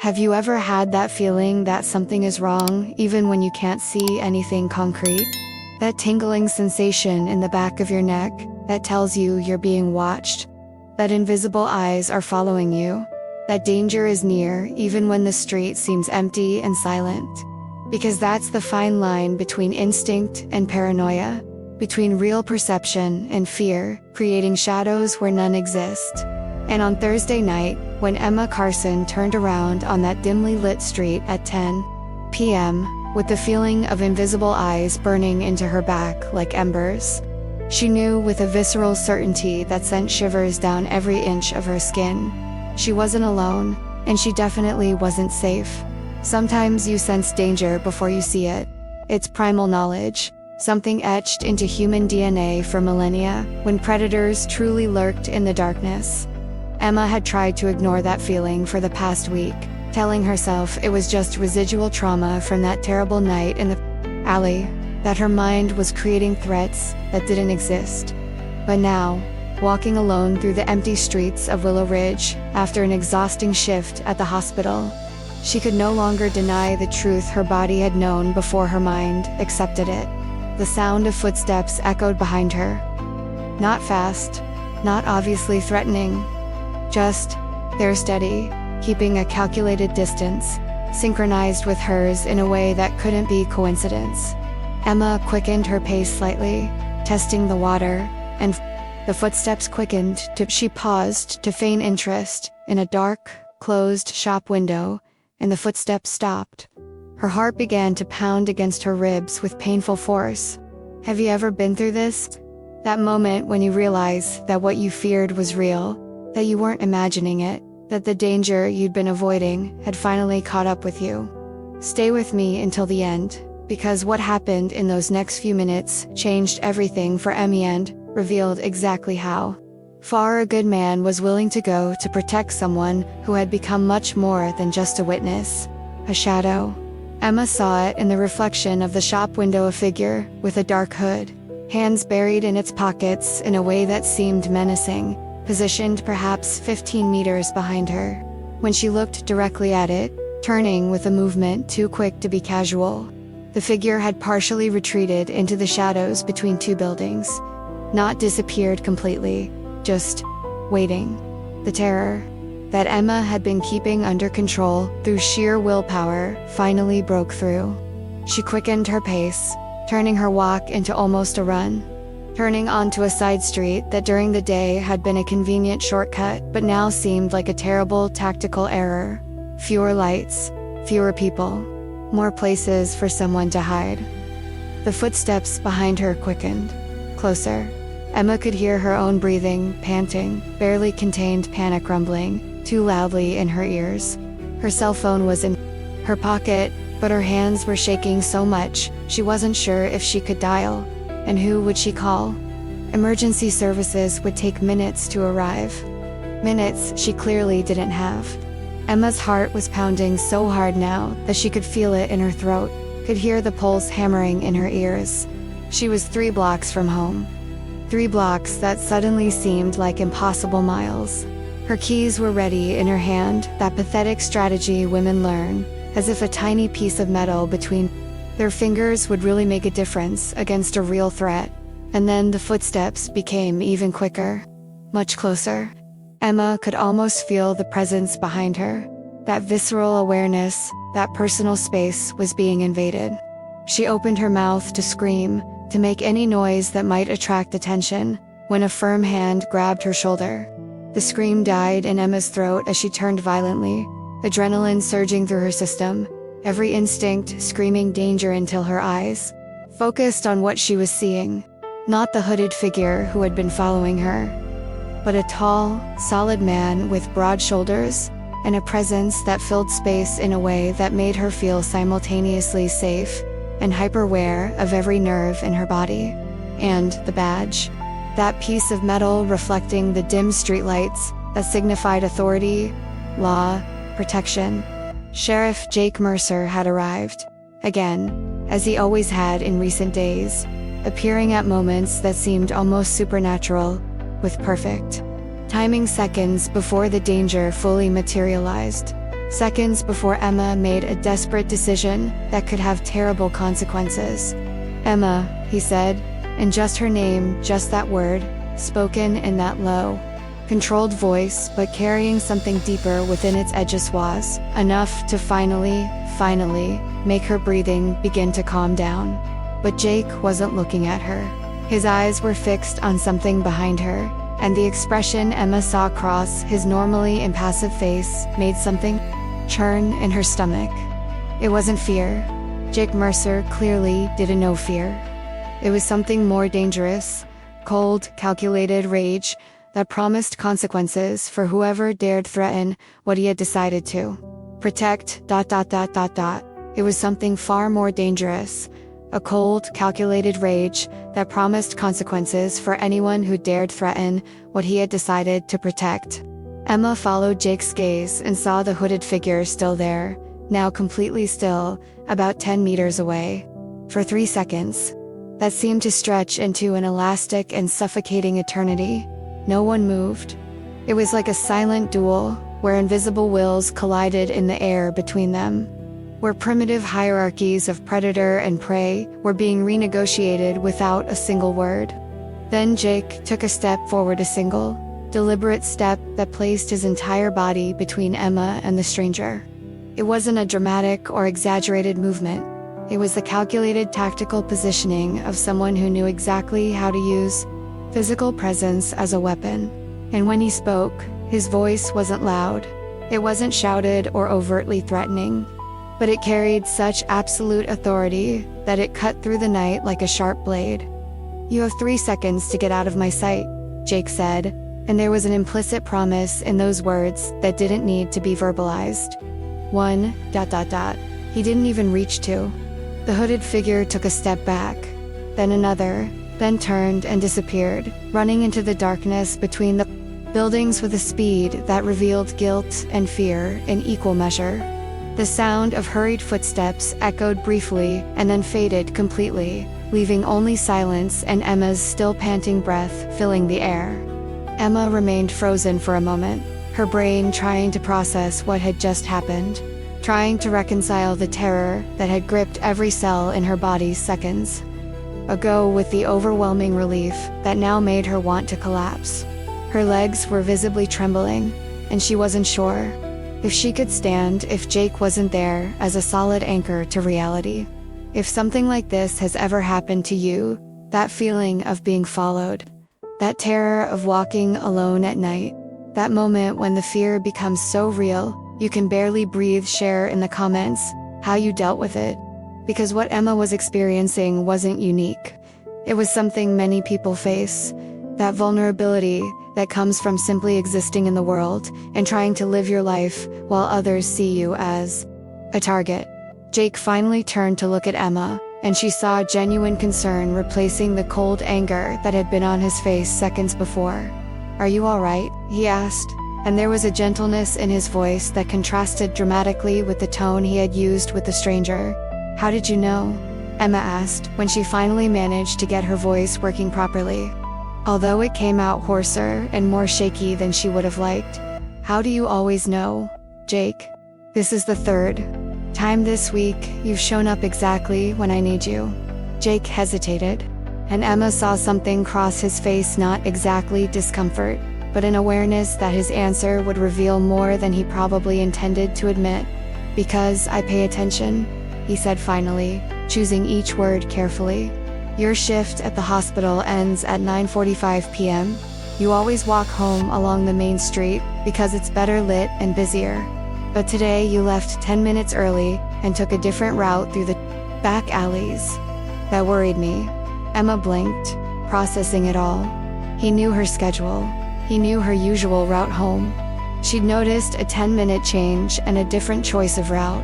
Have you ever had that feeling that something is wrong, even when you can't see anything concrete? That tingling sensation in the back of your neck that tells you you're being watched? That invisible eyes are following you? That danger is near, even when the street seems empty and silent? Because that's the fine line between instinct and paranoia, between real perception and fear, creating shadows where none exist. And on Thursday night, when Emma Carson turned around on that dimly lit street at 10 p.m., with the feeling of invisible eyes burning into her back like embers, she knew with a visceral certainty that sent shivers down every inch of her skin. She wasn't alone, and she definitely wasn't safe. Sometimes you sense danger before you see it. It's primal knowledge, something etched into human DNA for millennia, when predators truly lurked in the darkness. Emma had tried to ignore that feeling for the past week, telling herself it was just residual trauma from that terrible night in the alley, that her mind was creating threats that didn't exist. But now, walking alone through the empty streets of Willow Ridge, after an exhausting shift at the hospital, she could no longer deny the truth her body had known before her mind accepted it. The sound of footsteps echoed behind her. Not fast, not obviously threatening. Just, there steady, keeping a calculated distance, synchronized with hers in a way that couldn't be coincidence. Emma quickened her pace slightly, testing the water, and the footsteps quickened she paused to feign interest in a dark, closed shop window, and the footsteps stopped. Her heart began to pound against her ribs with painful force. Have you ever been through this? That moment when you realize that what you feared was real, that you weren't imagining it, that the danger you'd been avoiding had finally caught up with you. Stay with me until the end, because what happened in those next few minutes changed everything for Emmy and revealed exactly how far a good man was willing to go to protect someone who had become much more than just a witness, a shadow. Emma saw it in the reflection of the shop window, a figure with a dark hood, hands buried in its pockets in a way that seemed menacing, positioned perhaps 15 meters behind her. When she looked directly at it, turning with a movement too quick to be casual, the figure had partially retreated into the shadows between two buildings. Not disappeared completely, just waiting. The terror that Emma had been keeping under control through sheer willpower finally broke through. She quickened her pace, turning her walk into almost a run. Turning onto a side street that during the day had been a convenient shortcut but now seemed like a terrible tactical error. Fewer lights, fewer people, more places for someone to hide. The footsteps behind her quickened. Closer. Emma could hear her own breathing, panting, barely contained panic rumbling, too loudly in her ears. Her cell phone was in her pocket, but her hands were shaking so much, she wasn't sure if she could dial. And who would she call? Emergency services would take minutes to arrive. Minutes she clearly didn't have. Emma's heart was pounding so hard now that she could feel it in her throat, could hear the pulse hammering in her ears. She was 3 blocks from home. 3 blocks that suddenly seemed like impossible miles. Her keys were ready in her hand, that pathetic strategy women learn, as if a tiny piece of metal between their fingers would really make a difference against a real threat. And then the footsteps became even quicker. Much closer. Emma could almost feel the presence behind her. That visceral awareness, that personal space was being invaded. She opened her mouth to scream, to make any noise that might attract attention, when a firm hand grabbed her shoulder. The scream died in Emma's throat as she turned violently, adrenaline surging through her system, every instinct screaming danger until her eyes focused on what she was seeing. Not the hooded figure who had been following her, but a tall, solid man with broad shoulders and a presence that filled space in a way that made her feel simultaneously safe and hyper-aware of every nerve in her body. And the badge, that piece of metal reflecting the dim streetlights that signified authority, law, protection. Sheriff Jake Mercer had arrived, again, as he always had in recent days, appearing at moments that seemed almost supernatural, with perfect timing seconds before the danger fully materialized. seconds before Emma made a desperate decision that could have terrible consequences. "Emma," he said, and just her name, just that word, spoken in that low, controlled voice, but carrying something deeper within its edges, was enough to finally make her breathing begin to calm down. But Jake wasn't looking at her. His eyes were fixed on something behind her, and the expression Emma saw cross his normally impassive face made something churn in her stomach. It wasn't fear. Jake Mercer clearly didn't know fear. It was something more dangerous, cold, calculated rage that promised consequences for whoever dared threaten what he had decided to protect. It was something far more dangerous, a cold, calculated rage that promised consequences for anyone who dared threaten what he had decided to protect. Emma followed Jake's gaze and saw the hooded figure still there, now completely still, about 10 meters away. For 3 seconds, that seemed to stretch into an elastic and suffocating eternity, no one moved. It was like a silent duel, where invisible wills collided in the air between them, where primitive hierarchies of predator and prey were being renegotiated without a single word. Then Jake took a step forward, a single, deliberate step that placed his entire body between Emma and the stranger. It wasn't a dramatic or exaggerated movement. It was the calculated tactical positioning of someone who knew exactly how to use physical presence as a weapon. And when he spoke, his voice wasn't loud. It wasn't shouted or overtly threatening, but it carried such absolute authority that it cut through the night like a sharp blade. "You have 3 seconds to get out of my sight," Jake said, and there was an implicit promise in those words that didn't need to be verbalized. "1. He didn't even reach to. The hooded figure took a step back, then another, then turned and disappeared, running into the darkness between the buildings with a speed that revealed guilt and fear in equal measure. The sound of hurried footsteps echoed briefly and then faded completely, leaving only silence and Emma's still panting breath filling the air. Emma remained frozen for a moment, her brain trying to process what had just happened, trying to reconcile the terror that had gripped every cell in her body seconds ago with the overwhelming relief that now made her want to collapse. Her legs were visibly trembling, and she wasn't sure if she could stand if Jake wasn't there as a solid anchor to reality. If something like this has ever happened to you, that feeling of being followed, that terror of walking alone at night, that moment when the fear becomes so real you can barely breathe, share in the comments how you dealt with it. Because what Emma was experiencing wasn't unique. It was something many people face, that vulnerability that comes from simply existing in the world and trying to live your life while others see you as a target. Jake finally turned to look at Emma, and she saw genuine concern replacing the cold anger that had been on his face seconds before. "Are you all right?" he asked, and there was a gentleness in his voice that contrasted dramatically with the tone he had used with the stranger. "How did you know?" Emma asked, when she finally managed to get her voice working properly, although it came out hoarser and more shaky than she would have liked. "How do you always know, Jake? This is the 3rd time this week you've shown up exactly when I need you." Jake hesitated, and Emma saw something cross his face, not exactly discomfort, but an awareness that his answer would reveal more than he probably intended to admit. "Because I pay attention," he said finally, choosing each word carefully. "Your shift at the hospital ends at 9:45 p.m. You always walk home along the main street because it's better lit and busier. But today you left 10 minutes early and took a different route through the back alleys. That worried me." Emma blinked, processing it all. He knew her schedule. He knew her usual route home. She'd noticed a 10-minute change and a different choice of route,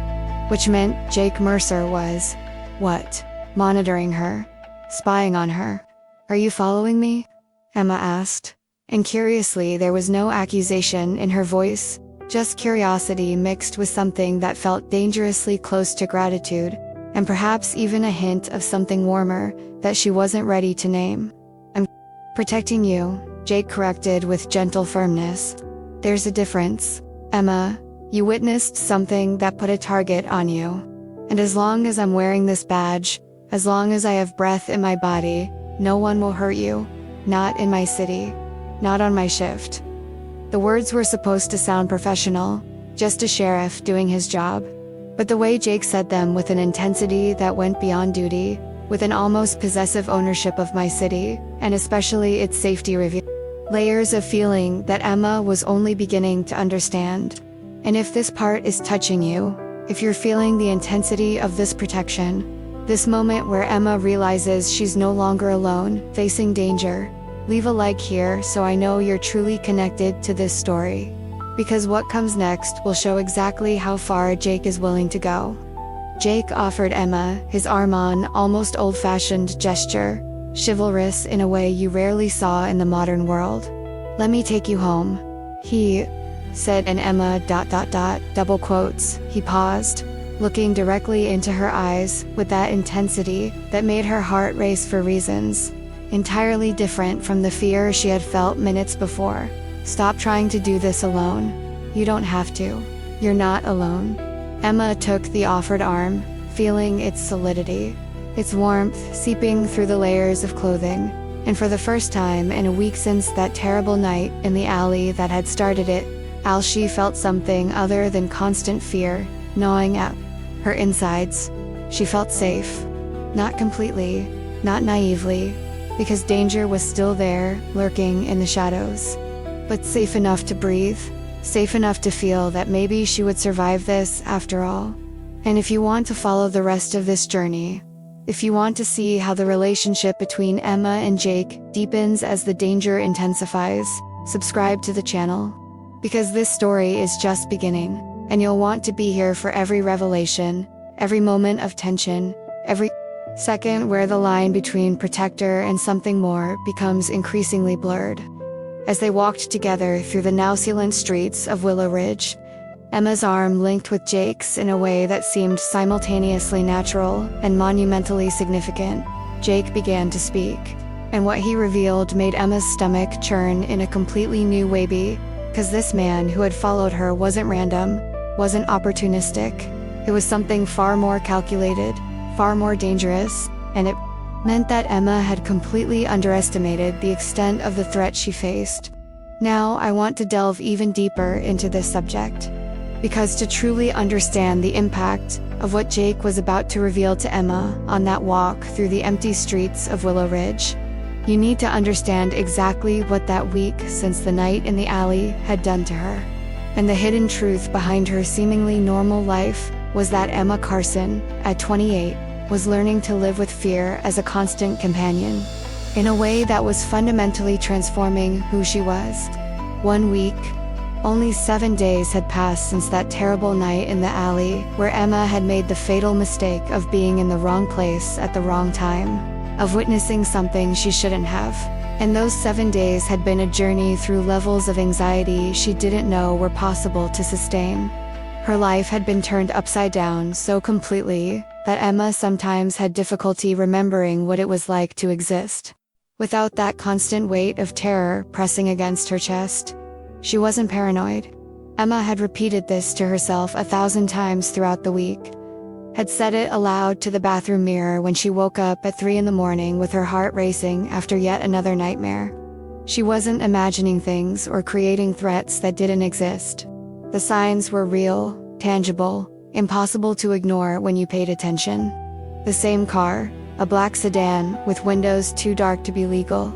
which meant Jake Mercer was, what? Monitoring her. Spying on her. "Are you following me?" Emma asked. And curiously, there was no accusation in her voice, just curiosity mixed with something that felt dangerously close to gratitude, and perhaps even a hint of something warmer that she wasn't ready to name. "I'm protecting you," Jake corrected with gentle firmness. "There's a difference, Emma. You witnessed something that put a target on you. And as long as I'm wearing this badge, as long as I have breath in my body, no one will hurt you. Not in my city. Not on my shift." The words were supposed to sound professional, just a sheriff doing his job. But the way Jake said them with an intensity that went beyond duty, with an almost possessive ownership of my city, and especially its safety review. Layers of feeling that Emma was only beginning to understand. And if this part is touching you, if you're feeling the intensity of this protection, this moment where Emma realizes she's no longer alone, facing danger, leave a like here so I know you're truly connected to this story. Because what comes next will show exactly how far Jake is willing to go. Jake offered Emma his arm on almost old-fashioned gesture, chivalrous in a way you rarely saw in the modern world. "Let me take you home," he said, and Emma ... double quotes. He paused, looking directly into her eyes with that intensity that made her heart race for reasons entirely different from the fear she had felt minutes before. "Stop trying to do this alone. You don't have to. You're not alone." Emma took the offered arm, feeling its solidity, its warmth seeping through the layers of clothing, and for the first time in a week since that terrible night in the alley that had started it, she felt something other than constant fear gnawing at her insides. She felt safe. Not completely, not naively, because danger was still there, lurking in the shadows. But safe enough to breathe, safe enough to feel that maybe she would survive this after all. And if you want to follow the rest of this journey, if you want to see how the relationship between Emma and Jake deepens as the danger intensifies, subscribe to the channel. Because this story is just beginning, and you'll want to be here for every revelation, every moment of tension, every second where the line between protector and something more becomes increasingly blurred. As they walked together through the now silent streets of Willow Ridge, Emma's arm linked with Jake's in a way that seemed simultaneously natural and monumentally significant. Jake began to speak, and what he revealed made Emma's stomach churn in a completely new way, because this man who had followed her wasn't random, wasn't opportunistic. It was something far more calculated, far more dangerous, and it meant that Emma had completely underestimated the extent of the threat she faced. Now I want to delve even deeper into this subject, because to truly understand the impact of what Jake was about to reveal to Emma on that walk through the empty streets of Willow Ridge, you need to understand exactly what that week since the night in the alley had done to her. And the hidden truth behind her seemingly normal life was that Emma Carson, at 28, was learning to live with fear as a constant companion, in a way that was fundamentally transforming who she was. 1 week, only 7 days had passed since that terrible night in the alley where Emma had made the fatal mistake of being in the wrong place at the wrong time, of witnessing something she shouldn't have. And those 7 days had been a journey through levels of anxiety she didn't know were possible to sustain. Her life had been turned upside down so completely that Emma sometimes had difficulty remembering what it was like to exist without that constant weight of terror pressing against her chest. She wasn't paranoid. Emma had repeated this to herself 1,000 times throughout the week, had said it aloud to the bathroom mirror when she woke up at 3 in the morning with her heart racing after yet another nightmare. She wasn't imagining things or creating threats that didn't exist. The signs were real, tangible, impossible to ignore when you paid attention. The same car, a black sedan with windows too dark to be legal,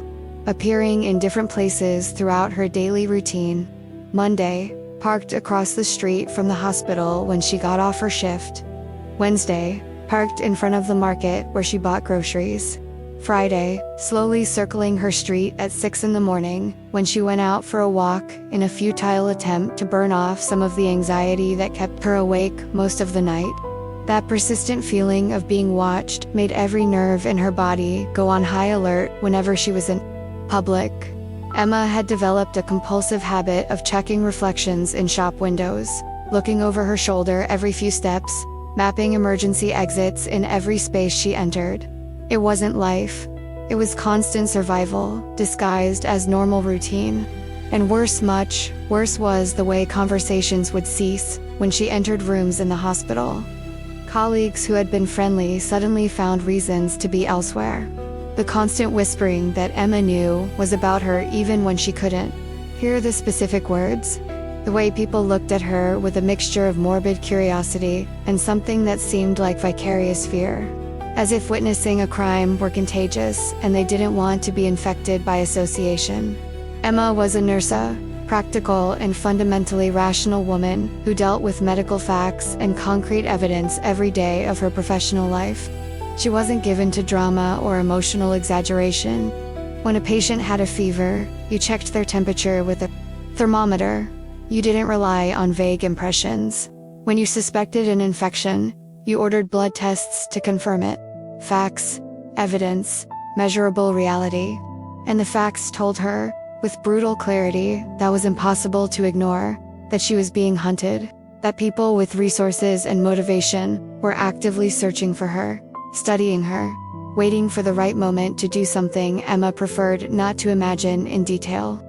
appearing in different places throughout her daily routine. Monday, parked across the street from the hospital when she got off her shift. Wednesday, parked in front of the market where she bought groceries. Friday, slowly circling her street at 6 in the morning when she went out for a walk in a futile attempt to burn off some of the anxiety that kept her awake most of the night. That persistent feeling of being watched made every nerve in her body go on high alert whenever she was in public. Emma had developed a compulsive habit of checking reflections in shop windows, looking over her shoulder every few steps, mapping emergency exits in every space she entered. It wasn't life. It was constant survival, disguised as normal routine. And worse, much worse was the way conversations would cease, when she entered rooms in the hospital. Colleagues who had been friendly suddenly found reasons to be elsewhere. The constant whispering that Emma knew was about her even when she couldn't hear the specific words. The way people looked at her with a mixture of morbid curiosity and something that seemed like vicarious fear. As if witnessing a crime were contagious and they didn't want to be infected by association. Emma was a nurse, practical and fundamentally rational woman who dealt with medical facts and concrete evidence every day of her professional life. She wasn't given to drama or emotional exaggeration. When a patient had a fever, you checked their temperature with a thermometer. You didn't rely on vague impressions. When you suspected an infection, you ordered blood tests to confirm it. Facts, evidence, measurable reality. And the facts told her, with brutal clarity that was impossible to ignore, that she was being hunted, that people with resources and motivation were actively searching for her, studying her, waiting for the right moment to do something Emma preferred not to imagine in detail.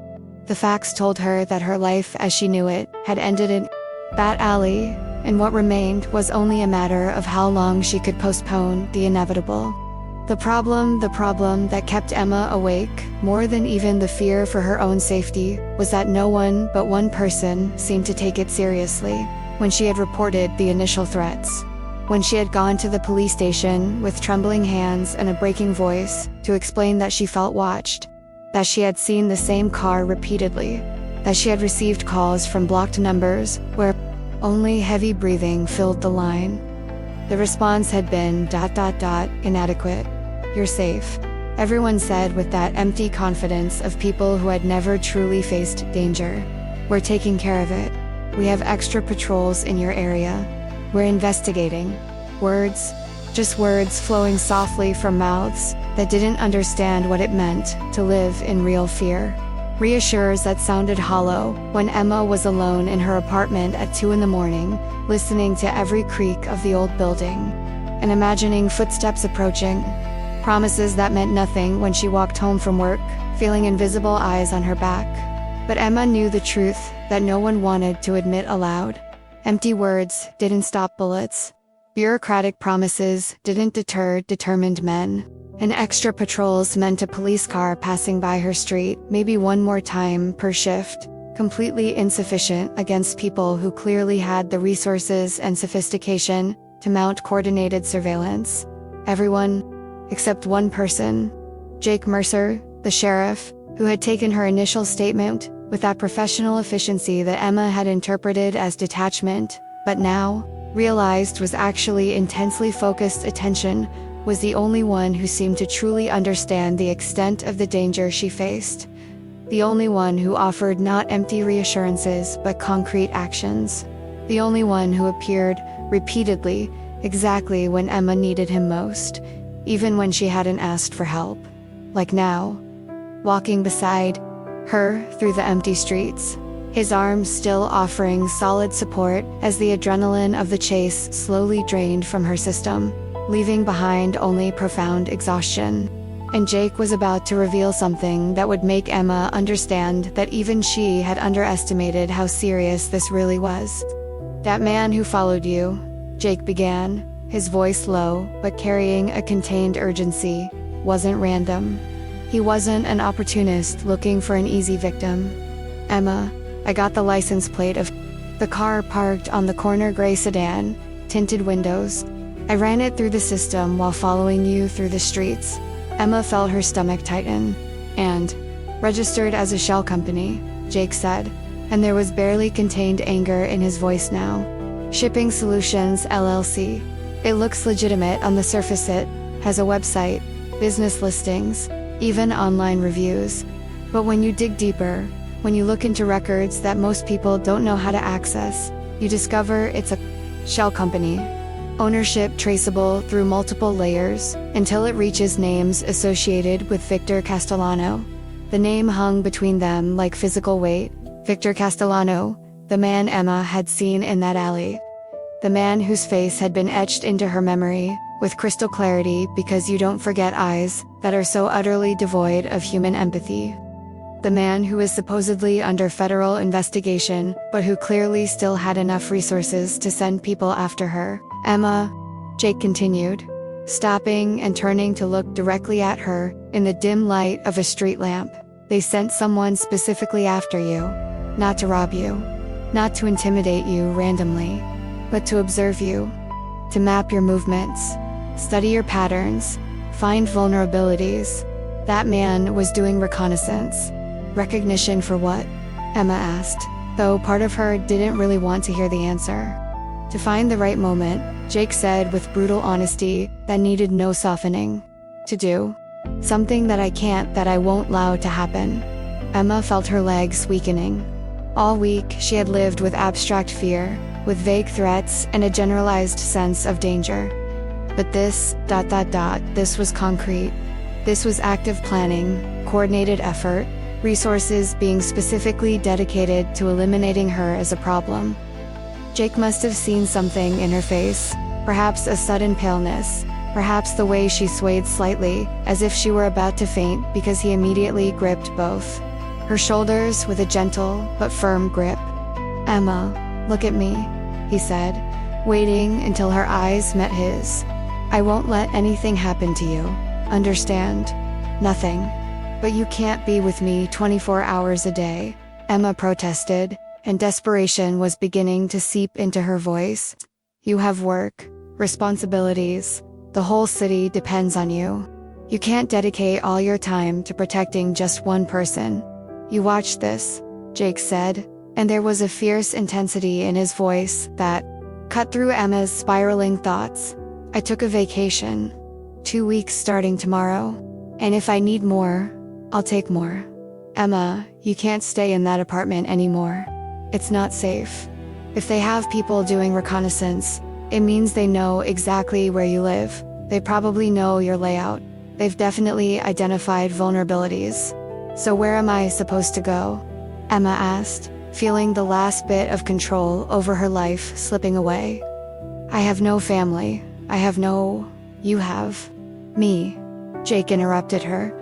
The facts told her that her life as she knew it had ended in that alley, and what remained was only a matter of how long she could postpone the inevitable. The problem that kept Emma awake, more than even the fear for her own safety, was that no one but one person seemed to take it seriously. When she had reported the initial threats, when she had gone to the police station with trembling hands and a breaking voice to explain that she felt watched, that she had seen the same car repeatedly, that she had received calls from blocked numbers where only heavy breathing filled the line. The response had been ... inadequate. You're safe. Everyone said with that empty confidence of people who had never truly faced danger. We're taking care of it. We have extra patrols in your area. We're investigating. Words, just words flowing softly from mouths that didn't understand what it meant to live in real fear. Reassures that sounded hollow when Emma was alone in her apartment at 2 a.m, listening to every creak of the old building, and imagining footsteps approaching. Promises that meant nothing when she walked home from work, feeling invisible eyes on her back. But Emma knew the truth that no one wanted to admit aloud. Empty words didn't stop bullets. Bureaucratic promises didn't deter determined men. And extra patrols meant a police car passing by her street, maybe one more time per shift, completely insufficient against people who clearly had the resources and sophistication to mount coordinated surveillance. Everyone, except one person, Jake Mercer, the sheriff, who had taken her initial statement with that professional efficiency that Emma had interpreted as detachment, but now realized was actually intensely focused attention, was the only one who seemed to truly understand the extent of the danger she faced. The only one who offered not empty reassurances but concrete actions. The only one who appeared, repeatedly, exactly when Emma needed him most, even when she hadn't asked for help. Like now, walking beside her through the empty streets, his arms still offering solid support as the adrenaline of the chase slowly drained from her system, leaving behind only profound exhaustion. And Jake was about to reveal something that would make Emma understand that even she had underestimated how serious this really was. That man who followed you, Jake began, his voice low but carrying a contained urgency, wasn't random. He wasn't an opportunist looking for an easy victim. Emma, I got the license plate of the car parked on the corner gray sedan, tinted windows. I ran it through the system while following you through the streets. Emma felt her stomach tighten. And registered as a shell company, Jake said, and there was barely contained anger in his voice now. Shipping Solutions LLC. It looks legitimate on the surface. It has a website, business listings, even online reviews. But when you dig deeper, when you look into records that most people don't know how to access, you discover it's a shell company. Ownership traceable through multiple layers until it reaches names associated with Victor Castellano. The name hung between them like physical weight. Victor Castellano, the man Emma had seen in that alley. The man whose face had been etched into her memory with crystal clarity because you don't forget eyes that are so utterly devoid of human empathy. The man who is supposedly under federal investigation, but who clearly still had enough resources to send people after her. Emma, Jake continued, stopping and turning to look directly at her in the dim light of a street lamp. They sent someone specifically after you, not to rob you, not to intimidate you randomly, but to observe you, to map your movements, study your patterns, find vulnerabilities. That man was doing reconnaissance. Recognition for what? Emma asked, though part of her didn't really want to hear the answer. To find the right moment, Jake said with brutal honesty that needed no softening. To do something that I won't allow to happen. Emma felt her legs weakening. All week, she had lived with abstract fear, with vague threats and a generalized sense of danger. But this was concrete. This was active planning, coordinated effort, resources being specifically dedicated to eliminating her as a problem. Jake must have seen something in her face, perhaps a sudden paleness, perhaps the way she swayed slightly, as if she were about to faint, because he immediately gripped both her shoulders with a gentle but firm grip. "Emma, look at me," he said, waiting until her eyes met his. "I won't let anything happen to you. Understand? Nothing. But you can't be with me 24 hours a day," Emma protested, and desperation was beginning to seep into her voice. "You have work, responsibilities. The whole city depends on you. You can't dedicate all your time to protecting just one person." "You watch this," Jake said, and there was a fierce intensity in his voice that cut through Emma's spiraling thoughts. "I took a vacation. 2 weeks starting tomorrow. And if I need more, I'll take more. Emma, you can't stay in that apartment anymore. It's not safe. If they have people doing reconnaissance, it means they know exactly where you live. They probably know your layout. They've definitely identified vulnerabilities. So where am I supposed to go?" Emma asked, feeling the last bit of control over her life slipping away. "I have no family. You have me," Jake interrupted her.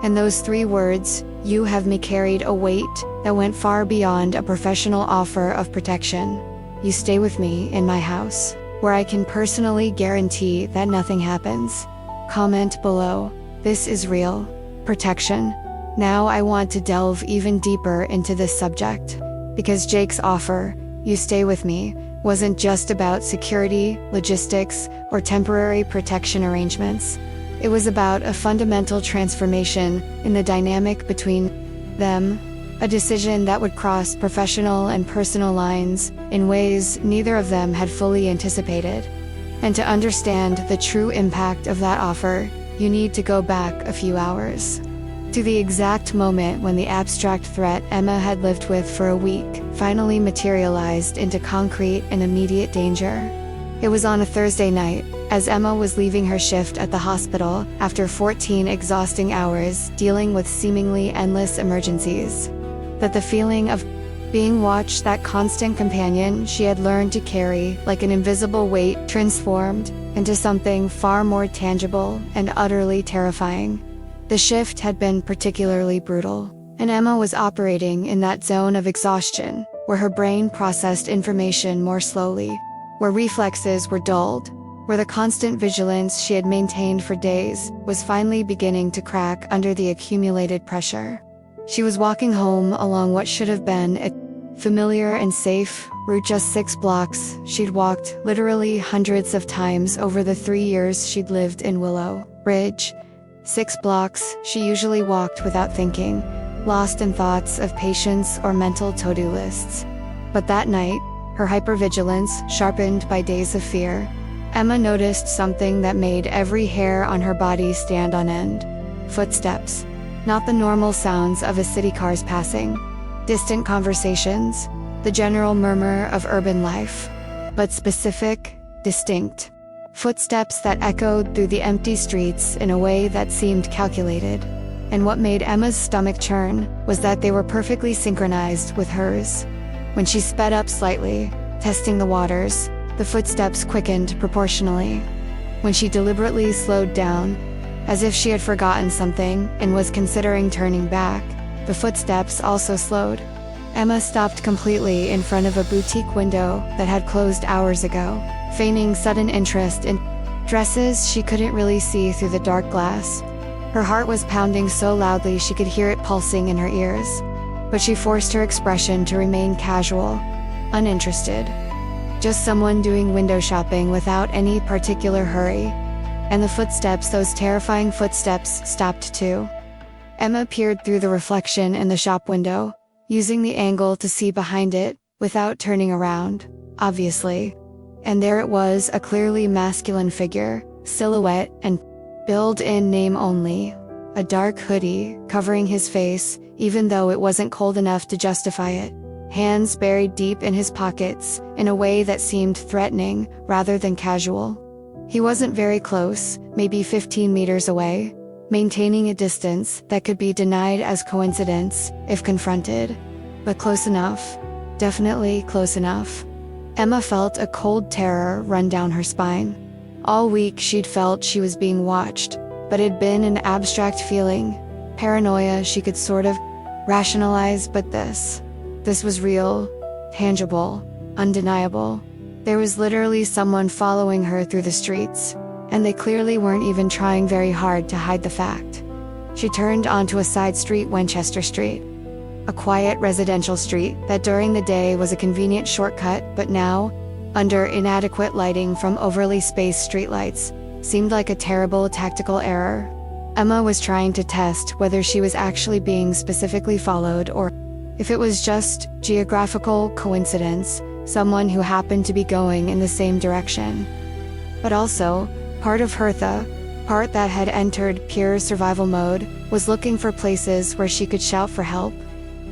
And those 3 words, "you have me," carried a weight that went far beyond a professional offer of protection. "You stay with me in my house, where I can personally guarantee that nothing happens." Comment below. This is real protection. Now I want to delve even deeper into this subject, because Jake's offer, "you stay with me," wasn't just about security, logistics, or temporary protection arrangements. It was about a fundamental transformation in the dynamic between them, a decision that would cross professional and personal lines in ways neither of them had fully anticipated. And to understand the true impact of that offer, you need to go back a few hours, to the exact moment when the abstract threat Emma had lived with for a week finally materialized into concrete and immediate danger. It was on a Thursday night, as Emma was leaving her shift at the hospital after 14 exhausting hours dealing with seemingly endless emergencies, that the feeling of being watched, that constant companion she had learned to carry like an invisible weight, transformed into something far more tangible and utterly terrifying. The shift had been particularly brutal, and Emma was operating in that zone of exhaustion, where her brain processed information more slowly, where reflexes were dulled, where the constant vigilance she had maintained for days was finally beginning to crack under the accumulated pressure. She was walking home along what should have been a familiar and safe route, just 6 blocks she'd walked literally hundreds of times over the 3 years she'd lived in Willow Ridge. 6 blocks she usually walked without thinking, lost in thoughts of patience or mental to-do lists. But that night, her hypervigilance sharpened by days of fear, Emma noticed something that made every hair on her body stand on end. Footsteps. Not the normal sounds of a city car's passing, distant conversations, the general murmur of urban life, but specific, distinct footsteps that echoed through the empty streets in a way that seemed calculated. And what made Emma's stomach churn was that they were perfectly synchronized with hers. When she sped up slightly, testing the waters, the footsteps quickened proportionally. When she deliberately slowed down, as if she had forgotten something and was considering turning back, The footsteps also slowed. Emma stopped completely in front of a boutique window that had closed hours ago, feigning sudden interest in dresses she couldn't really see through the dark glass. Her heart was pounding so loudly she could hear it pulsing in her ears. But she forced her expression to remain casual, uninterested. Just someone doing window shopping without any particular hurry. And the footsteps, those terrifying footsteps, stopped too. Emma peered through the reflection in the shop window, using the angle to see behind it, without turning around, obviously. And there it was, a clearly masculine figure, silhouette and built-in name only. A dark hoodie, covering his face, even though it wasn't cold enough to justify it. Hands buried deep in his pockets, in a way that seemed threatening, rather than casual. He wasn't very close, maybe 15 meters away, maintaining a distance that could be denied as coincidence, if confronted. But close enough. Definitely close enough. Emma felt a cold terror run down her spine. All week she'd felt she was being watched, but it'd been an abstract feeling. Paranoia she could sort of rationalize, but this was real, tangible, undeniable. There was literally someone following her through the streets, and they clearly weren't even trying very hard to hide the fact. She turned onto a side street, Winchester Street. A quiet residential street that during the day was a convenient shortcut, but now, under inadequate lighting from overly spaced streetlights, seemed like a terrible tactical error. Emma was trying to test whether she was actually being specifically followed or if it was just geographical coincidence, someone who happened to be going in the same direction. But also, part of her, the part that had entered pure survival mode, was looking for places where she could shout for help.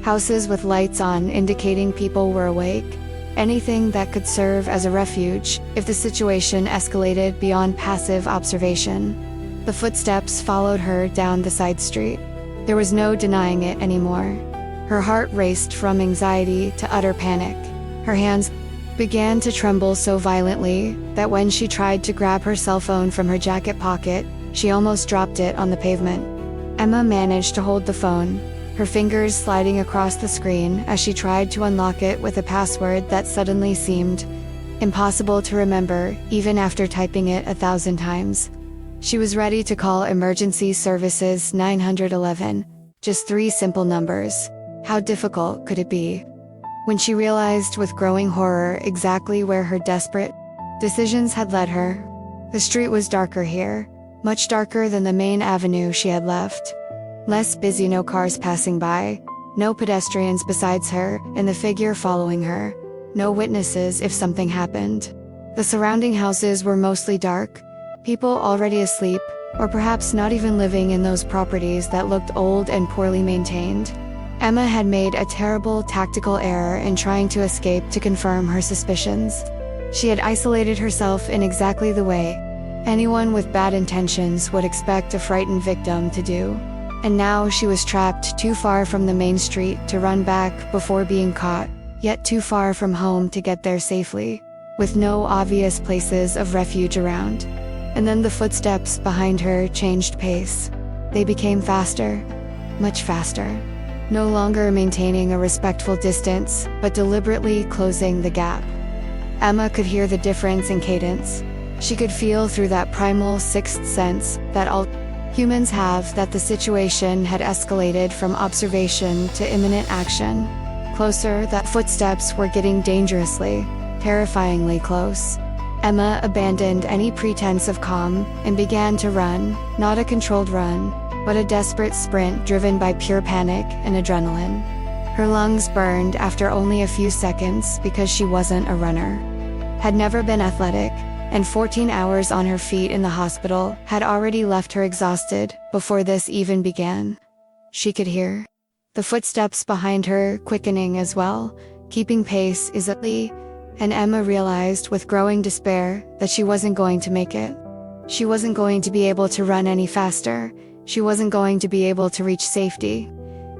Houses with lights on indicating people were awake. Anything that could serve as a refuge if the situation escalated beyond passive observation. The footsteps followed her down the side street. There was no denying it anymore. Her heart raced from anxiety to utter panic. Her hands began to tremble so violently that when she tried to grab her cell phone from her jacket pocket, she almost dropped it on the pavement. Emma managed to hold the phone, her fingers sliding across the screen as she tried to unlock it with a password that suddenly seemed impossible to remember, even after typing it 1,000 times. She was ready to call emergency services 911, just 3 simple numbers. How difficult could it be? When she realized with growing horror exactly where her desperate decisions had led her. The street was darker here, much darker than the main avenue she had left. Less busy, no cars passing by, no pedestrians besides her and the figure following her, no witnesses if something happened. The surrounding houses were mostly dark, people already asleep, or perhaps not even living in those properties that looked old and poorly maintained. Emma had made a terrible tactical error in trying to escape to confirm her suspicions. She had isolated herself in exactly the way anyone with bad intentions would expect a frightened victim to do. And now she was trapped too far from the main street to run back before being caught, yet too far from home to get there safely, with no obvious places of refuge around. And then the footsteps behind her changed pace. They became faster, much faster. No longer maintaining a respectful distance, but deliberately closing the gap. Emma could hear the difference in cadence. She could feel through that primal sixth sense that all humans have that the situation had escalated from observation to imminent action. Closer, that footsteps were getting dangerously, terrifyingly close. Emma abandoned any pretense of calm and began to run, not a controlled run, but a desperate sprint driven by pure panic and adrenaline. Her lungs burned after only a few seconds because she wasn't a runner. Had never been athletic, and 14 hours on her feet in the hospital had already left her exhausted before this even began. She could hear the footsteps behind her quickening as well, keeping pace easily, and Emma realized with growing despair that she wasn't going to make it. She wasn't going to be able to run any faster. She wasn't going to be able to reach safety.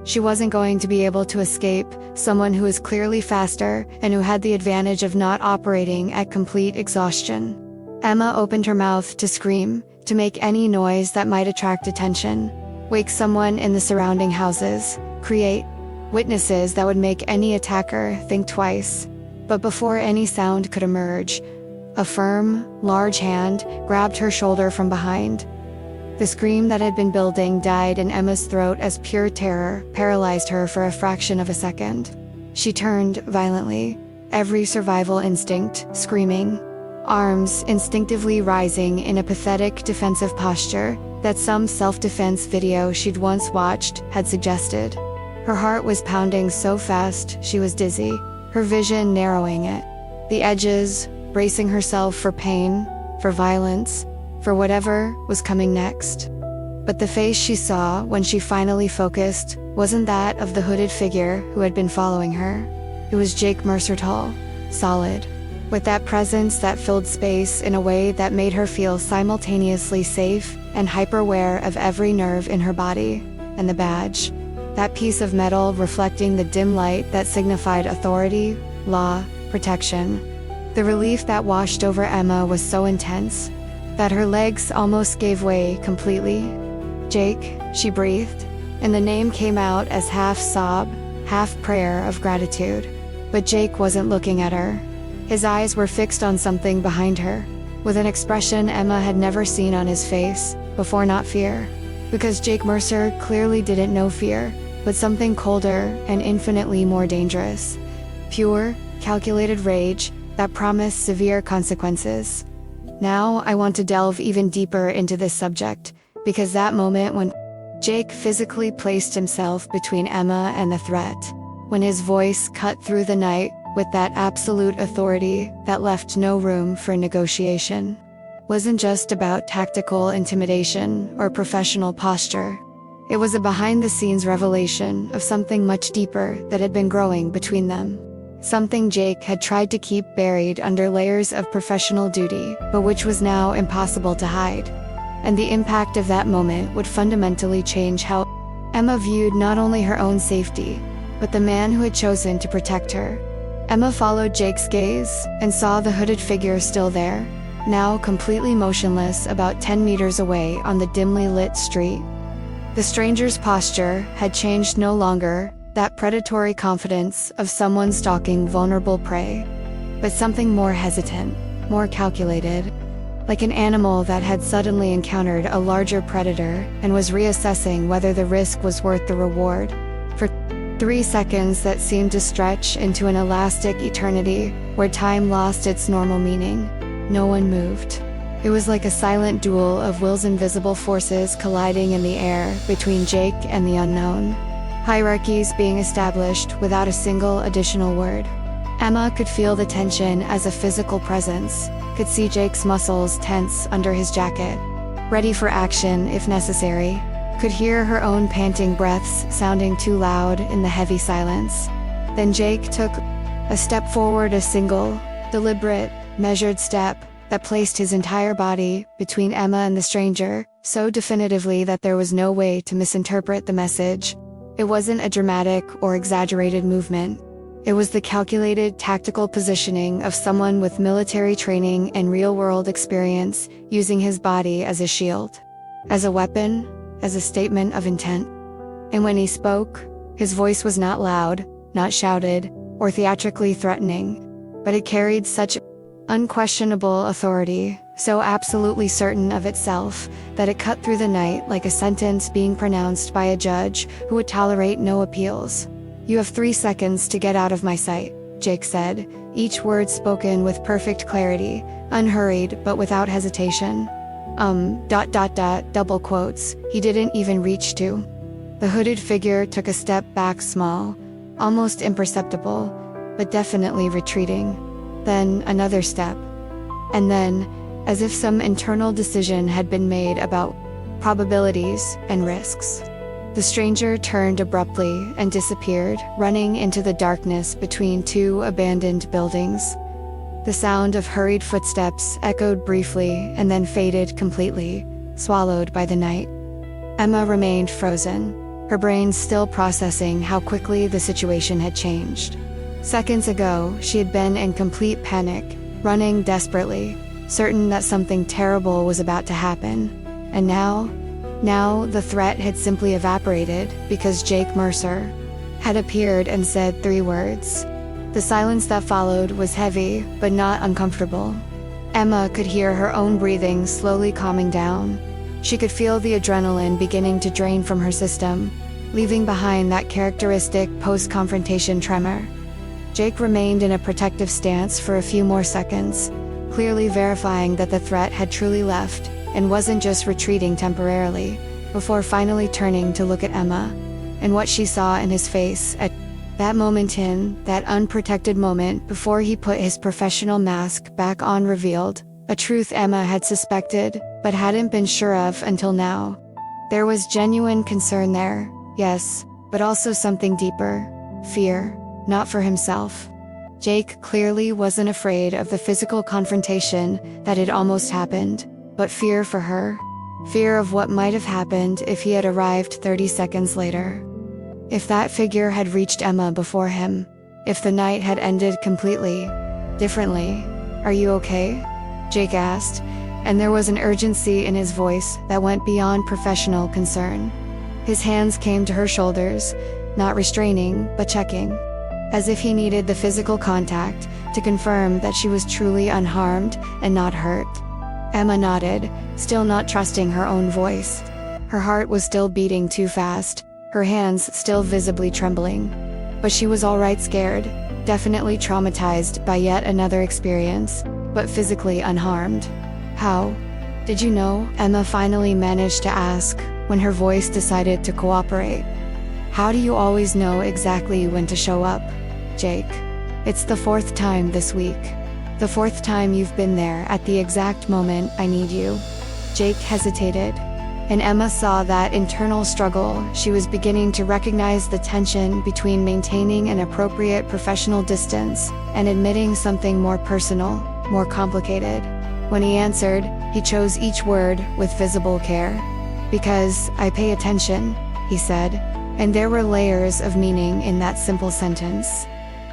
She wasn't going to be able to escape someone who was clearly faster and who had the advantage of not operating at complete exhaustion. Emma opened her mouth to scream, to make any noise that might attract attention. wake someone in the surrounding houses, create witnesses that would make any attacker think twice. But before any sound could emerge, a firm, large hand grabbed her shoulder from behind. The scream that had been building died in Emma's throat as pure terror paralyzed her for a fraction of a second. She turned violently, every survival instinct screaming, arms instinctively rising in a pathetic defensive posture that some self-defense video she'd once watched had suggested. Her heart was pounding so fast she was dizzy, her vision narrowing at the edges, bracing herself for pain, for violence, for whatever was coming next. But the face she saw when she finally focused wasn't that of the hooded figure who had been following her. It was Jake Mercer, tall, solid, with that presence that filled space in a way that made her feel simultaneously safe and hyper-aware of every nerve in her body. And the badge, that piece of metal reflecting the dim light that signified authority, law, protection. The relief that washed over Emma was so intense that her legs almost gave way completely. Jake, she breathed, and the name came out as half sob, half prayer of gratitude. But Jake wasn't looking at her. His eyes were fixed on something behind her, with an expression Emma had never seen on his face before. Not fear, because Jake Mercer clearly didn't know fear, but something colder and infinitely more dangerous. Pure, calculated rage that promised severe consequences. Now I want to delve even deeper into this subject, because that moment when Jake physically placed himself between Emma and the threat, when his voice cut through the night with that absolute authority that left no room for negotiation, wasn't just about tactical intimidation or professional posture. It was a behind-the-scenes revelation of something much deeper that had been growing between them. Something Jake had tried to keep buried under layers of professional duty, but which was now impossible to hide. And the impact of that moment would fundamentally change how Emma viewed not only her own safety, but the man who had chosen to protect her. Emma followed Jake's gaze and saw the hooded figure still there, now completely motionless about 10 meters away on the dimly lit street. The stranger's posture had changed, no longer that predatory confidence of someone stalking vulnerable prey, but something more hesitant, more calculated, like an animal that had suddenly encountered a larger predator and was reassessing whether the risk was worth the reward. For 3 seconds that seemed to stretch into an elastic eternity, where time lost its normal meaning, no one moved. It was like a silent duel of wills, invisible forces colliding in the air between Jake and the unknown. Hierarchies being established without a single additional word. Emma could feel the tension as a physical presence, could see Jake's muscles tense under his jacket, ready for action if necessary, could hear her own panting breaths sounding too loud in the heavy silence. Then Jake took a step forward, a single, deliberate, measured step that placed his entire body between Emma and the stranger, so definitively that there was no way to misinterpret the message. It wasn't a dramatic or exaggerated movement. It was the calculated, tactical positioning of someone with military training and real-world experience, using his body as a shield, as a weapon, as a statement of intent. And when he spoke, his voice was not loud, not shouted, or theatrically threatening, but it carried such unquestionable authority, so absolutely certain of itself, that it cut through the night like a sentence being pronounced by a judge who would tolerate no appeals. "You have 3 seconds to get out of my sight," Jake said, each word spoken with perfect clarity, unhurried but without hesitation. Double quotes, he didn't even reach to. The hooded figure took a step back, small, almost imperceptible, but definitely retreating. Then another step. And then, as if some internal decision had been made about probabilities and risks, the stranger turned abruptly and disappeared, running into the darkness between 2 abandoned buildings. The sound of hurried footsteps echoed briefly and then faded completely, swallowed by the night. Emma remained frozen, her brain still processing how quickly the situation had changed. Seconds ago, she had been in complete panic, running desperately, certain that something terrible was about to happen. And now, Now, the threat had simply evaporated because Jake Mercer had appeared and said 3 words. The silence that followed was heavy, but not uncomfortable. Emma could hear her own breathing slowly calming down. She could feel the adrenaline beginning to drain from her system, leaving behind that characteristic post-confrontation tremor. Jake remained in a protective stance for a few more seconds, clearly verifying that the threat had truly left and wasn't just retreating temporarily, before finally turning to look at Emma, and what she saw in his face at that moment, that unprotected moment before he put his professional mask back on, revealed a truth Emma had suspected but hadn't been sure of until now. There was genuine concern there, yes, but also something deeper: fear, not for himself. Jake clearly wasn't afraid of the physical confrontation that had almost happened, but fear for her. Fear of what might have happened if he had arrived 30 seconds later. If that figure had reached Emma before him. If the night had ended completely differently. "Are you okay?" Jake asked, and there was an urgency in his voice that went beyond professional concern. His hands came to her shoulders, not restraining, but checking, as if he needed the physical contact to confirm that she was truly unharmed and not hurt. Emma nodded, still not trusting her own voice. Her heart was still beating too fast, her hands still visibly trembling. But she was alright, scared, definitely traumatized by yet another experience, but physically unharmed. "How did you know?" Emma finally managed to ask, when her voice decided to cooperate. "How do you always know exactly when to show up, Jake? It's the 4th time this week. The 4th time you've been there at the exact moment I need you." Jake hesitated, and Emma saw that internal struggle. She was beginning to recognize the tension between maintaining an appropriate professional distance and admitting something more personal, more complicated. When he answered, he chose each word with visible care. "Because I pay attention," he said, and there were layers of meaning in that simple sentence.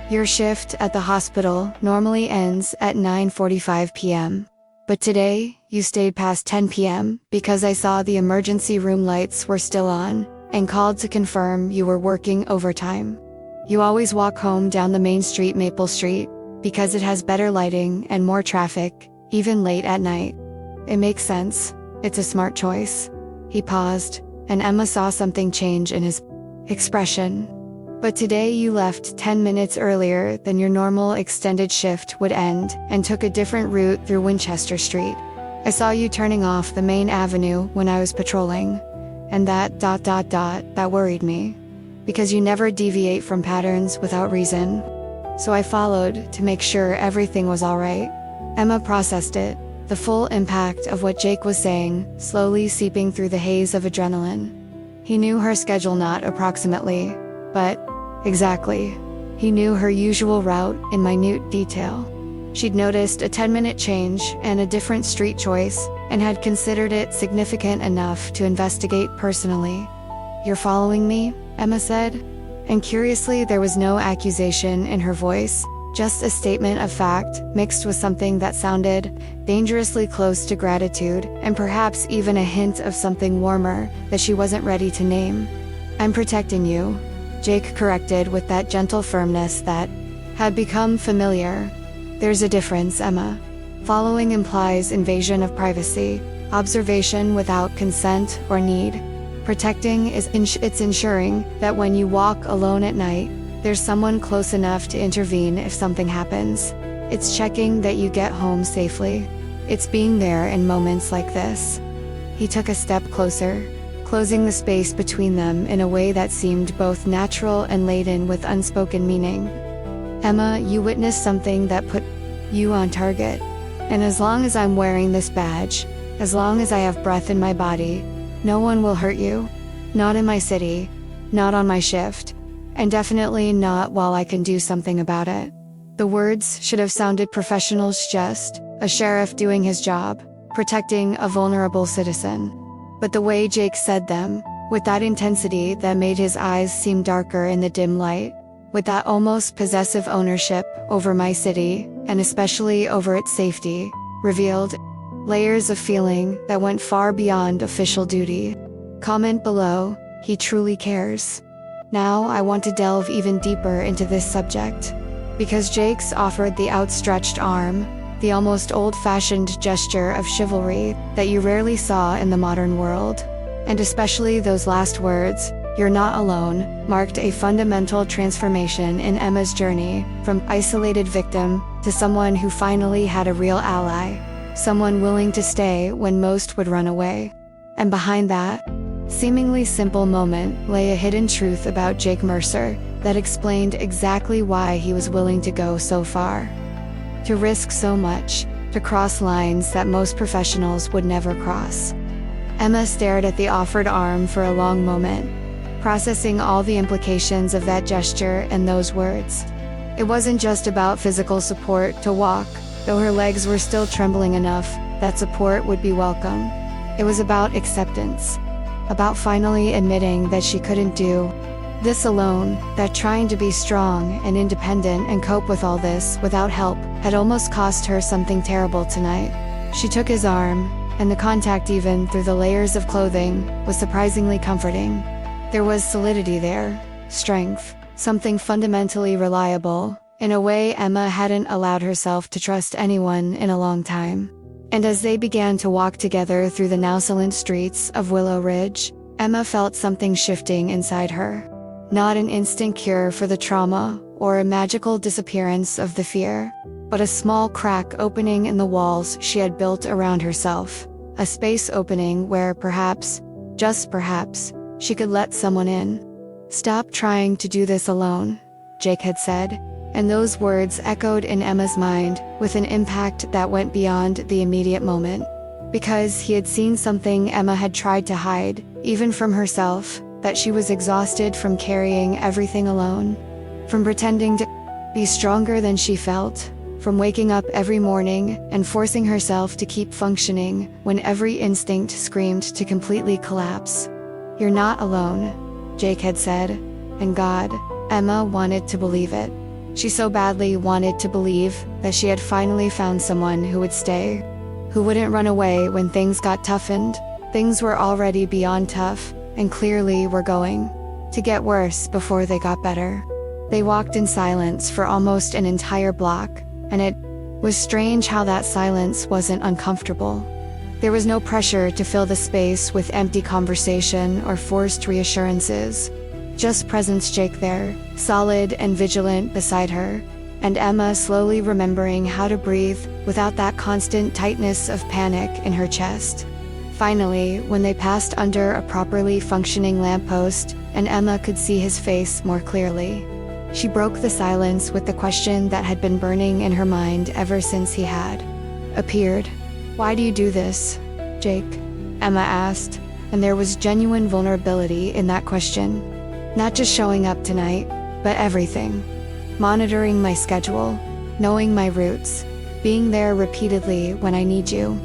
"Your shift at the hospital normally ends at 9:45 p.m. But today, you stayed past 10 p.m. because I saw the emergency room lights were still on, and called to confirm you were working overtime. You always walk home down the main street, Maple Street, because it has better lighting and more traffic, even late at night. It makes sense. It's a smart choice." He paused, and Emma saw something change in his expression. "But today you left 10 minutes earlier than your normal extended shift would end and took a different route through Winchester Street. I saw you turning off the main avenue when I was patrolling, and that worried me. Because you never deviate from patterns without reason. So I followed to make sure everything was alright." Emma processed it, the full impact of what Jake was saying, slowly seeping through the haze of adrenaline. He knew her schedule, not approximately, but exactly. He knew her usual route in minute detail. She'd noticed a 10-minute change and a different street choice, and had considered it significant enough to investigate personally. "You're following me?" Emma said. And curiously, there was no accusation in her voice, just a statement of fact, mixed with something that sounded dangerously close to gratitude, and perhaps even a hint of something warmer that she wasn't ready to name. "I'm protecting you," Jake corrected with that gentle firmness that had become familiar. "There's a difference, Emma. Following implies invasion of privacy, observation without consent or need. Protecting is it's ensuring that when you walk alone at night, there's someone close enough to intervene if something happens. It's checking that you get home safely. It's being there in moments like this." He took a step closer, closing the space between them in a way that seemed both natural and laden with unspoken meaning. "Emma, you witnessed something that put you on target. And as long as I'm wearing this badge, as long as I have breath in my body, no one will hurt you. Not in my city, not on my shift, and definitely not while I can do something about it." The words should have sounded professional, just a sheriff doing his job, protecting a vulnerable citizen. But the way Jake said them, with that intensity that made his eyes seem darker in the dim light, with that almost possessive ownership over my city, and especially over its safety, revealed layers of feeling that went far beyond official duty. Comment below, he truly cares. Now I want to delve even deeper into this subject. Because Jake's offered the outstretched arm, the almost old-fashioned gesture of chivalry that you rarely saw in the modern world. And especially those last words, "You're not alone," marked a fundamental transformation in Emma's journey, from isolated victim to someone who finally had a real ally, someone willing to stay when most would run away. And behind that seemingly simple moment lay a hidden truth about Jake Mercer that explained exactly why he was willing to go so far. To risk so much, to cross lines that most professionals would never cross. Emma stared at the offered arm for a long moment, processing all the implications of that gesture and those words. It wasn't just about physical support to walk, though her legs were still trembling enough that support would be welcome. It was about acceptance. About finally admitting that she couldn't do this alone, that trying to be strong and independent and cope with all this without help had almost cost her something terrible tonight. She took his arm, and the contact, even through the layers of clothing, was surprisingly comforting. There was solidity there, strength, something fundamentally reliable, in a way Emma hadn't allowed herself to trust anyone in a long time. And as they began to walk together through the now silent streets of Willow Ridge, Emma felt something shifting inside her. Not an instant cure for the trauma, or a magical disappearance of the fear, but a small crack opening in the walls she had built around herself. A space opening where perhaps, just perhaps, she could let someone in. "Stop trying to do this alone," Jake had said. And those words echoed in Emma's mind with an impact that went beyond the immediate moment. Because he had seen something Emma had tried to hide, even from herself, that she was exhausted from carrying everything alone. From pretending to be stronger than she felt. From waking up every morning and forcing herself to keep functioning when every instinct screamed to completely collapse. "You're not alone," Jake had said. And God, Emma wanted to believe it. She so badly wanted to believe that she had finally found someone who would stay, who wouldn't run away when things got toughened. Things were already beyond tough, and clearly were going to get worse before they got better. They walked in silence for almost an entire block, and it was strange how that silence wasn't uncomfortable. There was no pressure to fill the space with empty conversation or forced reassurances. Just presence, Jake there, solid and vigilant beside her, and Emma slowly remembering how to breathe without that constant tightness of panic in her chest. Finally, when they passed under a properly functioning lamppost, and Emma could see his face more clearly, she broke the silence with the question that had been burning in her mind ever since he had appeared. "Why do you do this, Jake?" Emma asked, and there was genuine vulnerability in that question. "Not just showing up tonight, but everything. Monitoring my schedule, knowing my routes, being there repeatedly when I need you.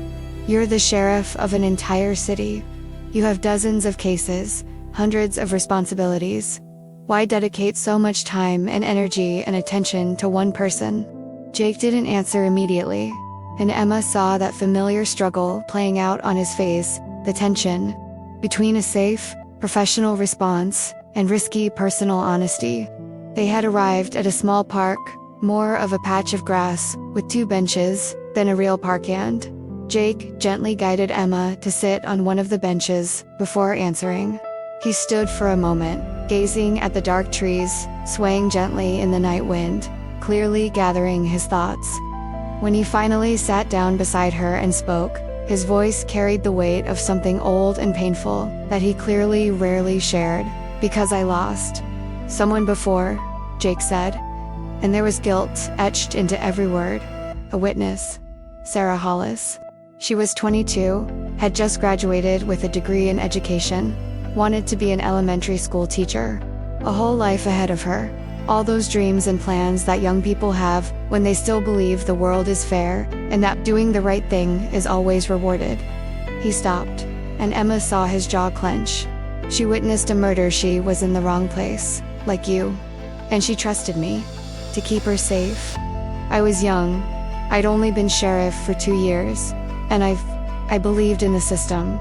You're the sheriff of an entire city. You have dozens of cases, hundreds of responsibilities. Why dedicate so much time and energy and attention to one person?" Jake didn't answer immediately, and Emma saw that familiar struggle playing out on his face, the tension between a safe, professional response and risky personal honesty. They had arrived at a small park, more of a patch of grass, with 2 benches than a real parkland. Jake gently guided Emma to sit on one of the benches before answering. He stood for a moment, gazing at the dark trees, swaying gently in the night wind, clearly gathering his thoughts. When he finally sat down beside her and spoke, his voice carried the weight of something old and painful that he clearly rarely shared. "Because I lost someone before," Jake said, and there was guilt etched into every word. "A witness, Sarah Hollis. She was 22, had just graduated with a degree in education, wanted to be an elementary school teacher. A whole life ahead of her. All those dreams and plans that young people have when they still believe the world is fair and that doing the right thing is always rewarded." He stopped, and Emma saw his jaw clench. "She witnessed a murder. She was in the wrong place, like you. And she trusted me to keep her safe. I was young. I'd only been sheriff for 2 years, and I believed in the system.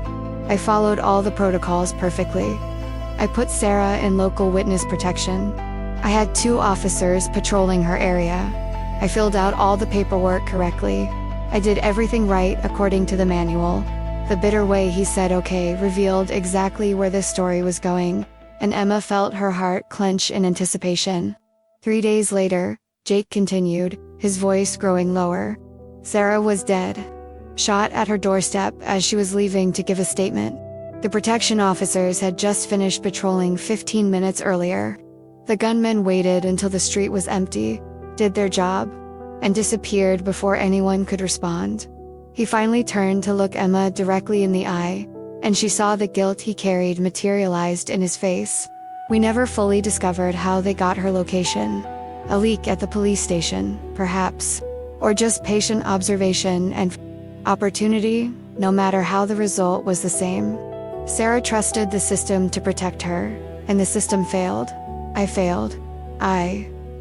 I followed all the protocols perfectly. I put Sarah in local witness protection. I had 2 officers patrolling her area. I filled out all the paperwork correctly. I did everything right according to the manual. The bitter way he said okay revealed exactly where this story was going, and Emma felt her heart clench in anticipation. 3 days later, Jake continued, his voice growing lower. Sarah was dead. Shot at her doorstep as she was leaving to give a statement. The protection officers had just finished patrolling 15 minutes earlier. The gunmen waited until the street was empty, did their job, and disappeared before anyone could respond. He finally turned to look Emma directly in the eye, and she saw the guilt he carried materialized in his face. We never fully discovered how they got her location. A leak at the police station, perhaps. Or just patient observation and opportunity, no matter how the result was the same. Sarah trusted the system to protect her, and the system failed. I failed.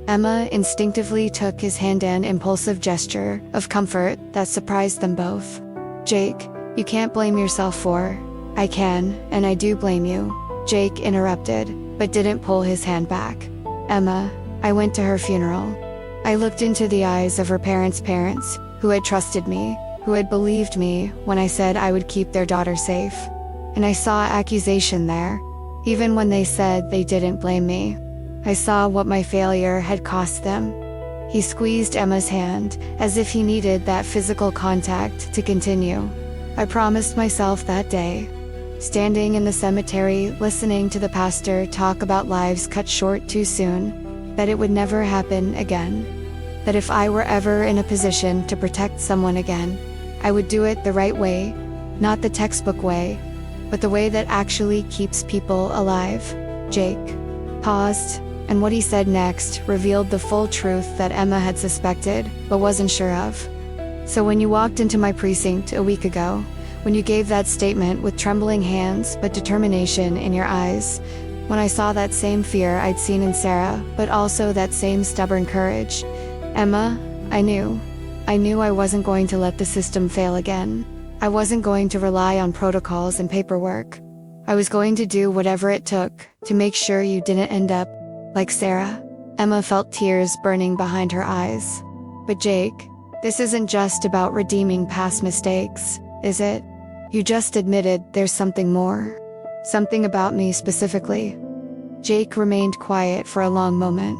Emma instinctively took his hand, an impulsive gesture of comfort that surprised them both. Jake, you can't blame yourself for. I can, and I do blame you. Jake interrupted, but didn't pull his hand back. Emma, I went to her funeral. I looked into the eyes of her parents, who had trusted me, who had believed me when I said I would keep their daughter safe. And I saw accusation there, even when they said they didn't blame me. I saw what my failure had cost them. He squeezed Emma's hand, as if he needed that physical contact to continue. I promised myself that day, standing in the cemetery listening to the pastor talk about lives cut short too soon, that it would never happen again. That if I were ever in a position to protect someone again, I would do it the right way, not the textbook way, but the way that actually keeps people alive. Jake paused, and what he said next revealed the full truth that Emma had suspected, but wasn't sure of. So when you walked into my precinct a week ago, when you gave that statement with trembling hands but determination in your eyes, when I saw that same fear I'd seen in Sarah, but also that same stubborn courage, Emma, I knew I wasn't going to let the system fail again. I wasn't going to rely on protocols and paperwork. I was going to do whatever it took to make sure you didn't end up like Sarah. Emma felt tears burning behind her eyes. But Jake, this isn't just about redeeming past mistakes, is it? You just admitted there's something more. Something about me specifically. Jake remained quiet for a long moment,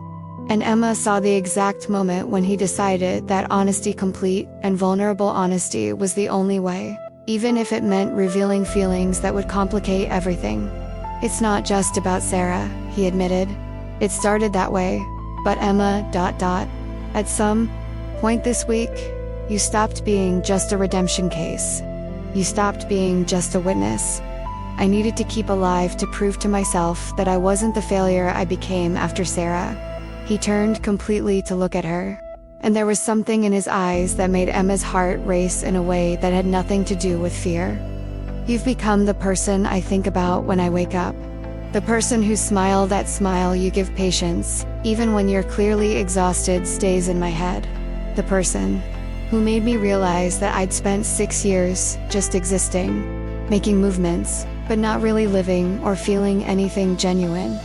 and Emma saw the exact moment when he decided that honesty, complete and vulnerable honesty, was the only way, even if it meant revealing feelings that would complicate everything. It's not just about Sarah, he admitted. It started that way, but Emma... At some point this week, you stopped being just a redemption case. You stopped being just a witness. I needed to keep alive to prove to myself that I wasn't the failure I became after Sarah. He turned completely to look at her, and there was something in his eyes that made Emma's heart race in a way that had nothing to do with fear. You've become the person I think about when I wake up. The person whose smile, that smile you give patience, even when you're clearly exhausted, stays in my head. The person who made me realize that I'd spent 6 years just existing, making movements, but not really living or feeling anything genuine.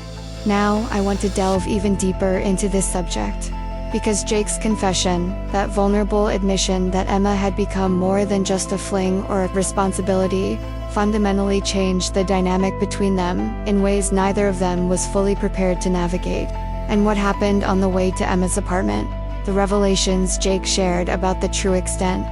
Now I want to delve even deeper into this subject, because Jake's confession, that vulnerable admission that Emma had become more than just a fling or a responsibility, fundamentally changed the dynamic between them in ways neither of them was fully prepared to navigate. And what happened on the way to Emma's apartment, the revelations Jake shared about the true extent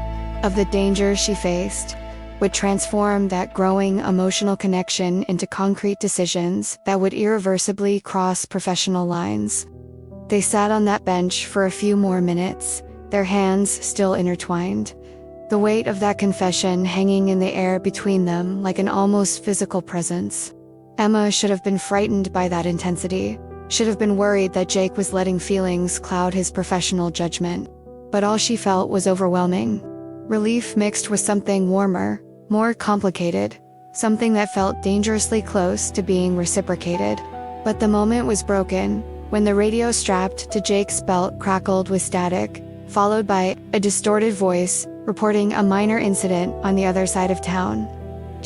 of the danger she faced, would transform that growing emotional connection into concrete decisions that would irreversibly cross professional lines. They sat on that bench for a few more minutes, their hands still intertwined, the weight of that confession hanging in the air between them like an almost physical presence. Emma should have been frightened by that intensity, should have been worried that Jake was letting feelings cloud his professional judgment. But all she felt was overwhelming. Relief mixed with something warmer, more complicated, something that felt dangerously close to being reciprocated. But the moment was broken, when the radio strapped to Jake's belt crackled with static, followed by a distorted voice reporting a minor incident on the other side of town.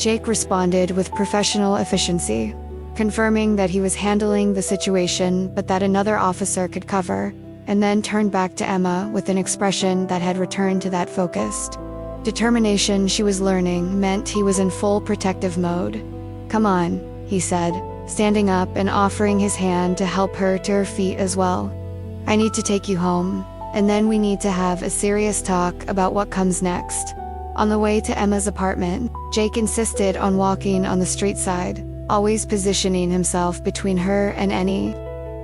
Jake responded with professional efficiency, confirming that he was handling the situation but that another officer could cover, and then turned back to Emma with an expression that had returned to that focused determination she was learning meant he was in full protective mode. "Come on," he said, standing up and offering his hand to help her to her feet as well. "I need to take you home, and then we need to have a serious talk about what comes next." On the way to Emma's apartment, Jake insisted on walking on the street side, always positioning himself between her and any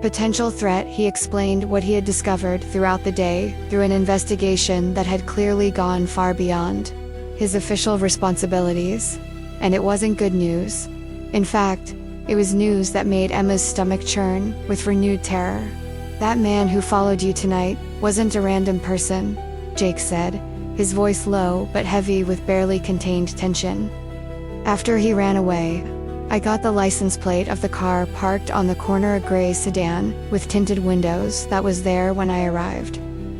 potential threat. He explained what he had discovered throughout the day through an investigation that had clearly gone far beyond his official responsibilities. And it wasn't good news. In fact, it was news that made Emma's stomach churn with renewed terror. "That man who followed you tonight wasn't a random person," Jake said, his voice low but heavy with barely contained tension. "After he ran away, I got the license plate of the car parked on the corner, a gray sedan with tinted windows that was there when I arrived.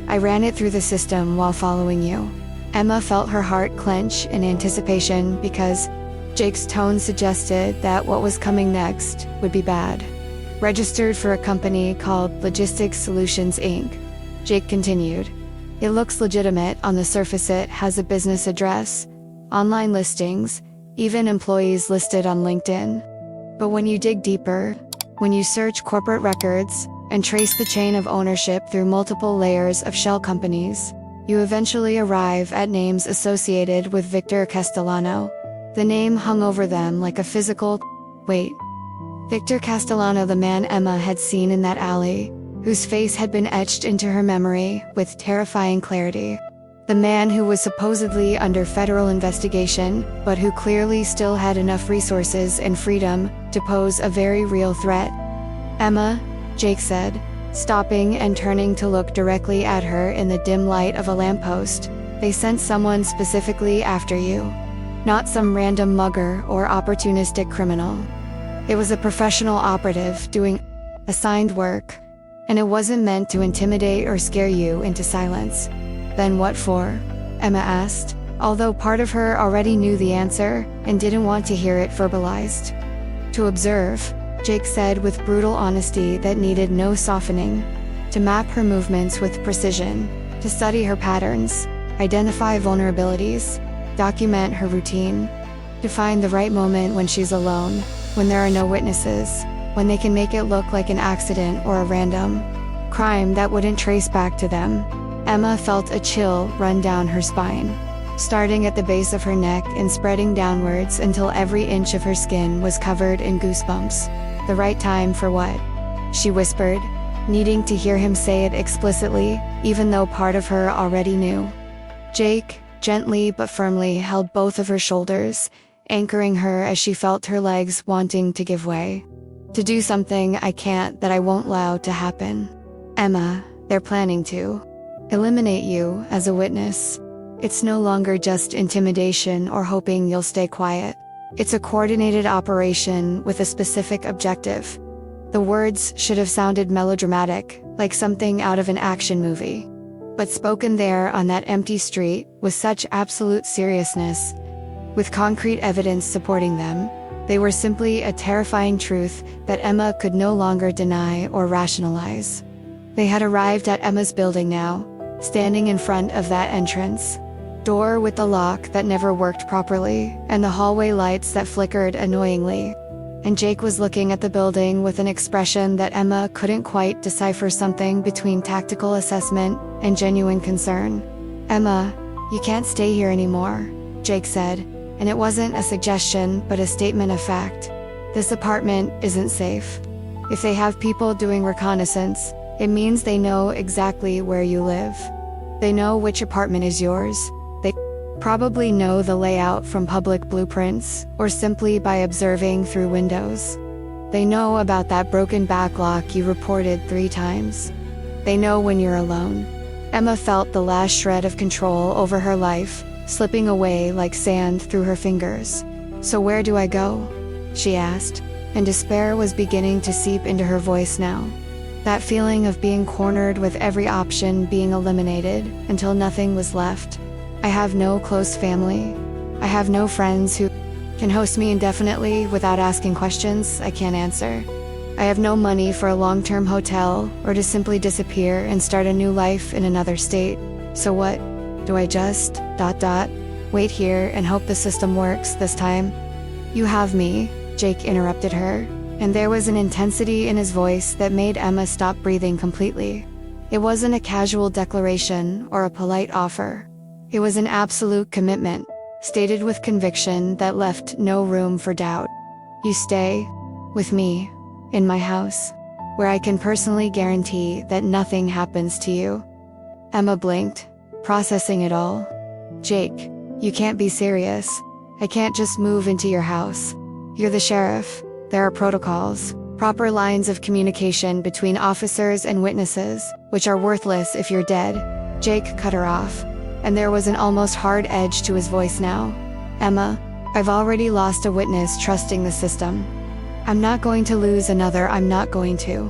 I ran it through the system while following you." Emma felt her heart clench in anticipation because Jake's tone suggested that what was coming next would be bad. "Registered for a company called Logistics Solutions Inc., Jake continued. "It looks legitimate on the surface. It has a business address, online listings, even employees listed on LinkedIn. But when you dig deeper, when you search corporate records and trace the chain of ownership through multiple layers of shell companies, you eventually arrive at names associated with Victor Castellano. The name hung over them like a physical weight. Victor Castellano, the man Emma had seen in that alley, whose face had been etched into her memory with terrifying clarity. The man who was supposedly under federal investigation, but who clearly still had enough resources and freedom to pose a very real threat. "Emma," Jake said, stopping and turning to look directly at her in the dim light of a lamppost. "They sent someone specifically after you. Not some random mugger or opportunistic criminal. It was a professional operative doing assigned work, and it wasn't meant to intimidate or scare you into silence." "Then what for?" Emma asked, although part of her already knew the answer and didn't want to hear it verbalized. "To observe," Jake said with brutal honesty that needed no softening. "To map her movements with precision, to study her patterns, identify vulnerabilities, document her routine, to find the right moment when she's alone, when there are no witnesses, when they can make it look like an accident or a random crime that wouldn't trace back to them." Emma felt a chill run down her spine, starting at the base of her neck and spreading downwards until every inch of her skin was covered in goosebumps. "The right time for what?" she whispered, needing to hear him say it explicitly, even though part of her already knew. Jake, gently but firmly, held both of her shoulders, anchoring her as she felt her legs wanting to give way. "To do something I can't, that I won't allow to happen. Emma, they're planning to eliminate you as a witness. It's no longer just intimidation or hoping you'll stay quiet. It's a coordinated operation with a specific objective." The words should have sounded melodramatic, like something out of an action movie. But spoken there on that empty street with such absolute seriousness, with concrete evidence supporting them, they were simply a terrifying truth that Emma could no longer deny or rationalize. They had arrived at Emma's building now, standing in front of that entrance door with the lock that never worked properly, and the hallway lights that flickered annoyingly. And Jake was looking at the building with an expression that Emma couldn't quite decipher, something between tactical assessment and genuine concern. "Emma, you can't stay here anymore," Jake said, and it wasn't a suggestion but a statement of fact. "This apartment isn't safe. If they have people doing reconnaissance, it means they know exactly where you live. They know which apartment is yours. They probably know the layout from public blueprints, or simply by observing through windows. They know about that broken back lock you reported 3 times. They know when you're alone." Emma felt the last shred of control over her life slipping away like sand through her fingers. "So where do I go?" she asked, and despair was beginning to seep into her voice now. That feeling of being cornered, with every option being eliminated until nothing was left. "I have no close family. I have no friends who..." can host me indefinitely without asking questions I can't answer. I have no money for a long-term hotel or to simply disappear and start a new life in another state. So what? Do I just, wait here and hope the system works this time? You have me, Jake interrupted her, and there was an intensity in his voice that made Emma stop breathing completely. It wasn't a casual declaration or a polite offer. It was an absolute commitment, stated with conviction that left no room for doubt. You stay with me, in my house, where I can personally guarantee that nothing happens to you. Emma blinked, processing it all. Jake, you can't be serious. I can't just move into your house. You're the sheriff. There are protocols, proper lines of communication between officers and witnesses, which are worthless if you're dead. Jake cut her off, and there was an almost hard edge to his voice now. Emma, I've already lost a witness trusting the system. I'm not going to lose another. I'm not going to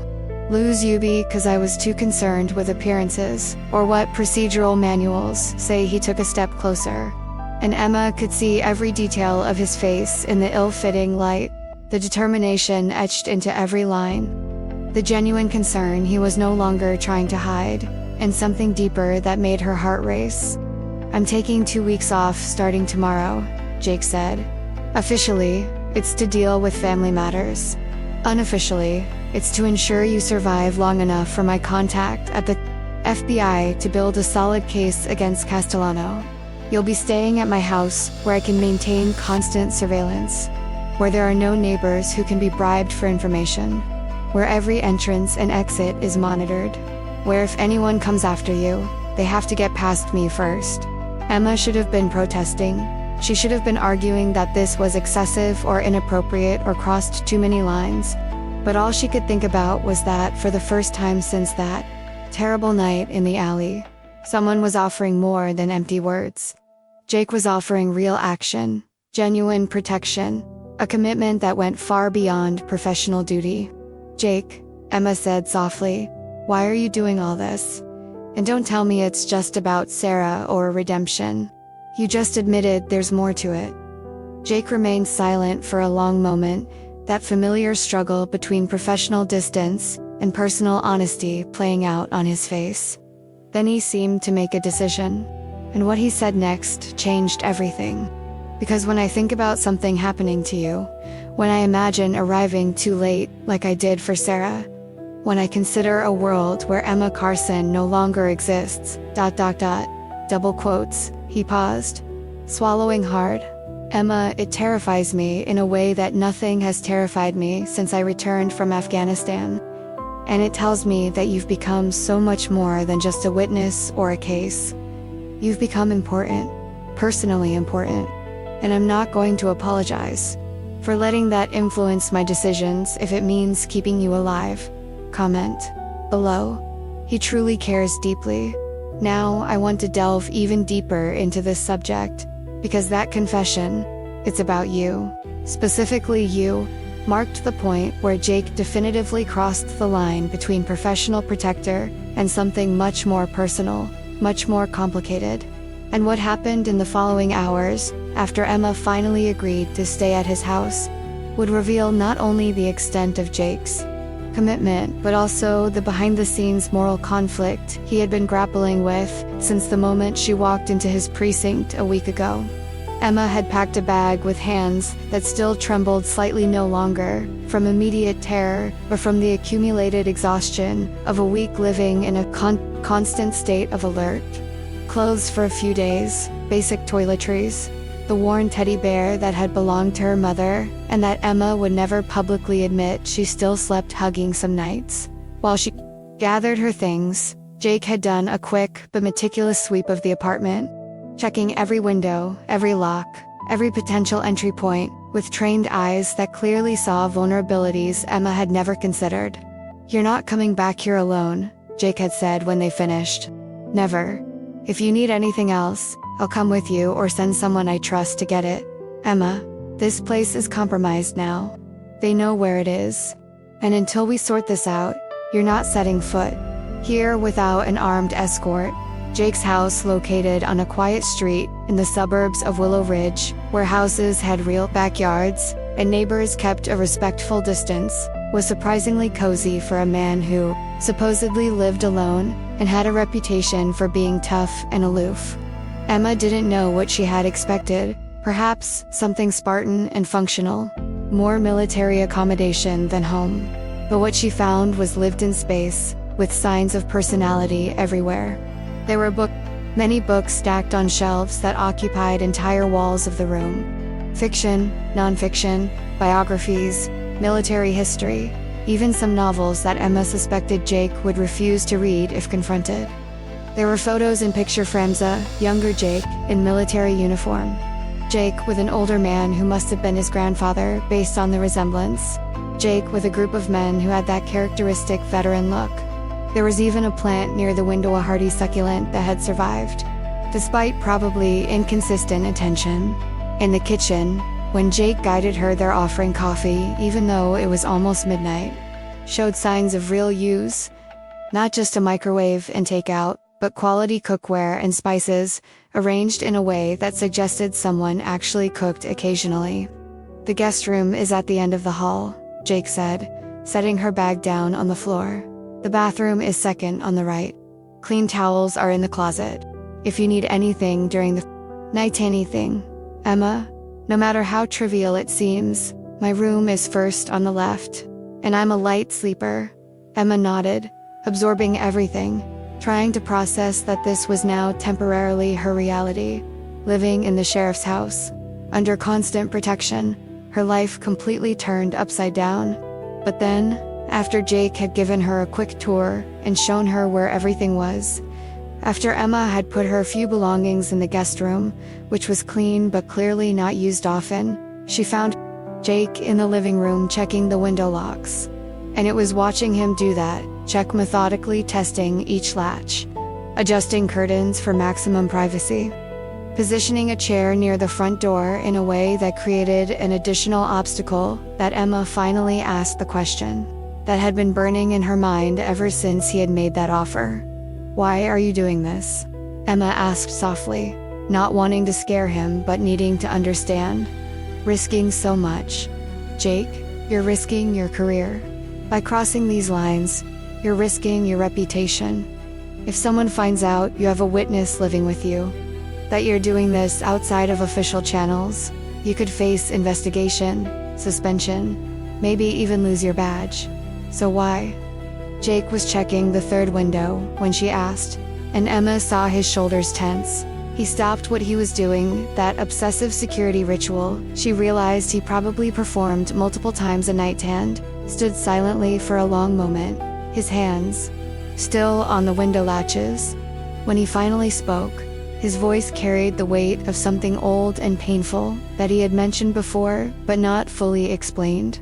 lose you because I was too concerned with appearances, or what procedural manuals say. He took a step closer, and Emma could see every detail of his face in the ill-fitting light, the determination etched into every line, the genuine concern he was no longer trying to hide, and something deeper that made her heart race. I'm taking 2 weeks off starting tomorrow, Jake said. Officially, it's to deal with family matters. Unofficially, it's to ensure you survive long enough for my contact at the FBI to build a solid case against Castellano. You'll be staying at my house, where I can maintain constant surveillance, where there are no neighbors who can be bribed for information, where every entrance and exit is monitored, where if anyone comes after you, they have to get past me first. Emma should have been protesting. She should have been arguing that this was excessive or inappropriate or crossed too many lines. But all she could think about was that, for the first time since that terrible night in the alley, someone was offering more than empty words. Jake was offering real action, genuine protection, a commitment that went far beyond professional duty. Jake, Emma said softly, why are you doing all this? And don't tell me it's just about Sarah or redemption. You just admitted there's more to it. Jake remained silent for a long moment, that familiar struggle between professional distance and personal honesty playing out on his face. Then he seemed to make a decision, and what he said next changed everything. Because when I think about something happening to you, when I imagine arriving too late like I did for Sarah, when I consider a world where Emma Carson no longer exists, double quotes, he paused, swallowing hard. Emma, it terrifies me in a way that nothing has terrified me since I returned from Afghanistan. And it tells me that you've become so much more than just a witness or a case. You've become important, personally important, and I'm not going to apologize for letting that influence my decisions if it means keeping you alive. Comment below. He truly cares deeply. Now I want to delve even deeper into this subject, because that confession, it's about you, specifically you, marked the point where Jake definitively crossed the line between professional protector and something much more personal, much more complicated. And what happened in the following hours, after Emma finally agreed to stay at his house, would reveal not only the extent of Jake's commitment, but also the behind-the-scenes moral conflict he had been grappling with since the moment she walked into his precinct a week ago. Emma had packed a bag with hands that still trembled slightly, no longer from immediate terror, but from the accumulated exhaustion of a week living in a constant state of alert. Clothes for a few days, basic toiletries, the worn teddy bear that had belonged to her mother, and that Emma would never publicly admit she still slept hugging some nights. While she gathered her things, Jake had done a quick but meticulous sweep of the apartment, checking every window, every lock, every potential entry point, with trained eyes that clearly saw vulnerabilities Emma had never considered. You're not coming back here alone, Jake had said when they finished. Never. If you need anything else, I'll come with you or send someone I trust to get it. Emma, this place is compromised now. They know where it is. And until we sort this out, you're not setting foot here without an armed escort. Jake's house, located on a quiet street in the suburbs of Willow Ridge, where houses had real backyards and neighbors kept a respectful distance, was surprisingly cozy for a man who supposedly lived alone and had a reputation for being tough and aloof. Emma didn't know what she had expected, perhaps something Spartan and functional, more military accommodation than home. But what she found was lived-in space, with signs of personality everywhere. There were many books stacked on shelves that occupied entire walls of the room. Fiction, non-fiction, biographies, military history, even some novels that Emma suspected Jake would refuse to read if confronted. There were photos and picture frames of younger Jake in military uniform. Jake with an older man who must have been his grandfather based on the resemblance. Jake with a group of men who had that characteristic veteran look. There was even a plant near the window, a hardy succulent that had survived, despite probably inconsistent attention. In the kitchen, when Jake guided her there offering coffee, even though it was almost midnight, showed signs of real use, not just a microwave and takeout, but quality cookware and spices, arranged in a way that suggested someone actually cooked occasionally. "The guest room is at the end of the hall," Jake said, setting her bag down on the floor. "The bathroom is second on the right. Clean towels are in the closet. If you need anything during the night, anything, Emma, no matter how trivial it seems, my room is first on the left. And I'm a light sleeper." Emma nodded, absorbing everything, trying to process that this was now temporarily her reality, living in the sheriff's house, under constant protection, her life completely turned upside down. But then, after Jake had given her a quick tour and shown her where everything was, after Emma had put her few belongings in the guest room, which was clean but clearly not used often, she found Jake in the living room checking the window locks. And it was watching him do that, check methodically, testing each latch, adjusting curtains for maximum privacy, positioning a chair near the front door in a way that created an additional obstacle, that Emma finally asked the question that had been burning in her mind ever since he had made that offer. "Why are you doing this?" Emma asked softly, not wanting to scare him but needing to understand. "Risking so much. Jake, you're risking your career. By crossing these lines, you're risking your reputation. If someone finds out you have a witness living with you, that you're doing this outside of official channels, you could face investigation, suspension, maybe even lose your badge. So why?" Jake was checking the third window when she asked, and Emma saw his shoulders tense. He stopped what he was doing, that obsessive security ritual she realized he probably performed multiple times a night, and stood silently for a long moment, his hands still on the window latches. When he finally spoke, his voice carried the weight of something old and painful that he had mentioned before but not fully explained.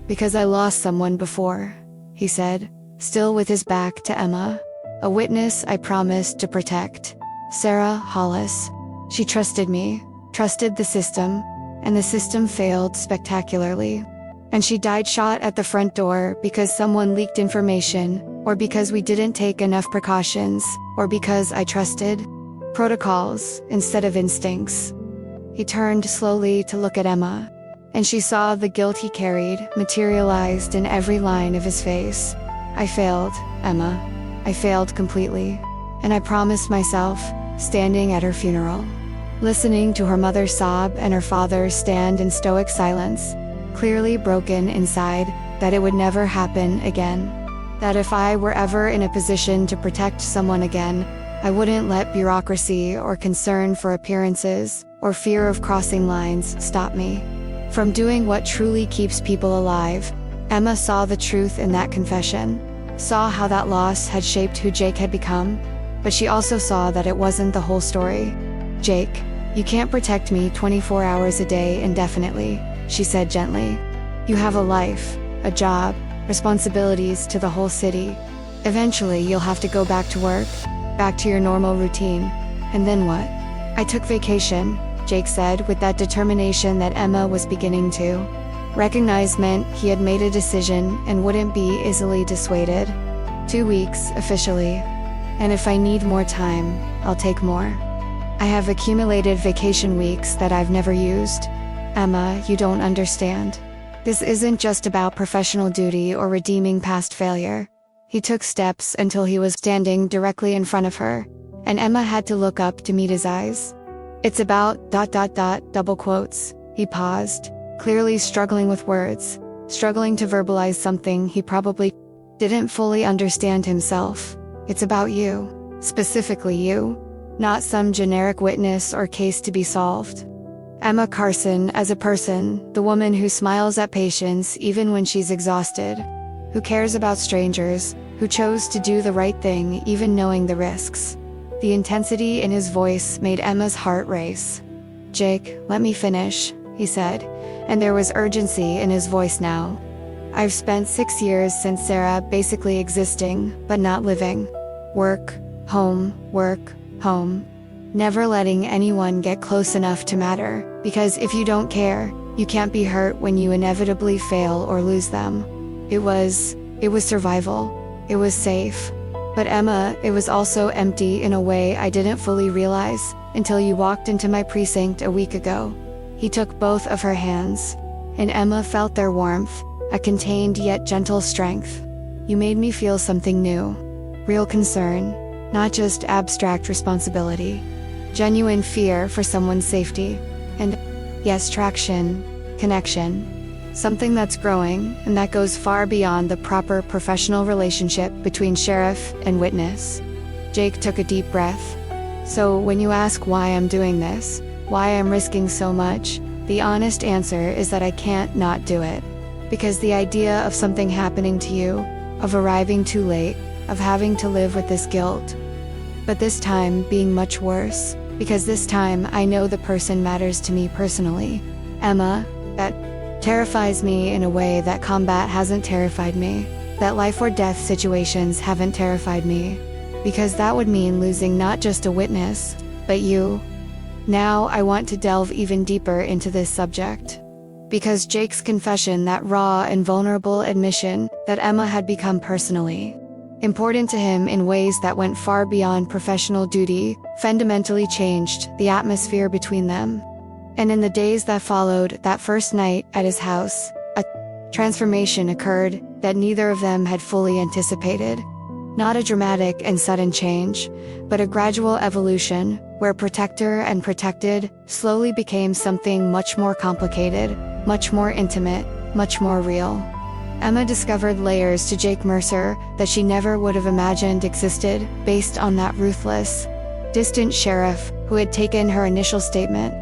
"Because I lost someone before," he said, still with his back to Emma. "A witness I promised to protect. Sarah Hollis. She trusted me, trusted the system, and the system failed spectacularly. And she died shot at the front door because someone leaked information, or because we didn't take enough precautions, or because I trusted protocols instead of instincts." He turned slowly to look at Emma, and she saw the guilt he carried materialized in every line of his face. "I failed, Emma. I failed completely. And I promised myself, standing at her funeral, listening to her mother sob and her father stand in stoic silence, clearly broken inside, that it would never happen again. That if I were ever in a position to protect someone again, I wouldn't let bureaucracy or concern for appearances or fear of crossing lines stop me from doing what truly keeps people alive." Emma saw the truth in that confession, saw how that loss had shaped who Jake had become, but she also saw that it wasn't the whole story. "Jake, you can't protect me 24 hours a day indefinitely," she said gently. "You have a life, a job, responsibilities to the whole city. Eventually you'll have to go back to work, back to your normal routine. And then what?" "I took vacation," Jake said with that determination that Emma was beginning to recognize meant he had made a decision and wouldn't be easily dissuaded. 2 weeks, officially. And if I need more time, I'll take more. I have accumulated vacation weeks that I've never used. Emma, you don't understand. This isn't just about professional duty or redeeming past failure. He took steps until he was standing directly in front of her, and Emma had to look up to meet his eyes. It's about ... double quotes. He paused, clearly struggling with words, struggling to verbalize something he probably didn't fully understand himself. It's about you, specifically you, not some generic witness or case to be solved. Emma Carson as a person, the woman who smiles at patients even when she's exhausted, who cares about strangers, who chose to do the right thing even knowing the risks. The intensity in his voice made Emma's heart race. "Jake, let me finish," he said, and there was urgency in his voice now. "I've spent 6 years since Sarah basically existing, but not living. Work, home, never letting anyone get close enough to matter, because if you don't care, you can't be hurt when you inevitably fail or lose them. It was survival. It was safe. But Emma, it was also empty in a way I didn't fully realize until you walked into my precinct a week ago." He took both of her hands, and Emma felt their warmth, a contained yet gentle strength. "You made me feel something new. Real concern, not just abstract responsibility. Genuine fear for someone's safety. And, yes, traction, connection. Something that's growing, and that goes far beyond the proper professional relationship between sheriff and witness." Jake took a deep breath. "So when you ask why I'm doing this, why I'm risking so much, the honest answer is that I can't not do it. Because the idea of something happening to you, of arriving too late, of having to live with this guilt. But this time being much worse, because this time I know the person matters to me personally. Emma, that terrifies me in a way that combat hasn't terrified me, that life or death situations haven't terrified me. Because that would mean losing not just a witness, but you. Now I want to delve even deeper into this subject. Because Jake's confession, that raw and vulnerable admission that Emma had become personally important to him in ways that went far beyond professional duty, fundamentally changed the atmosphere between them. And in the days that followed that first night at his house, a transformation occurred that neither of them had fully anticipated. Not a dramatic and sudden change, but a gradual evolution, where protector and protected slowly became something much more complicated, much more intimate, much more real. Emma discovered layers to Jake Mercer that she never would have imagined existed, based on that ruthless, distant sheriff who had taken her initial statement.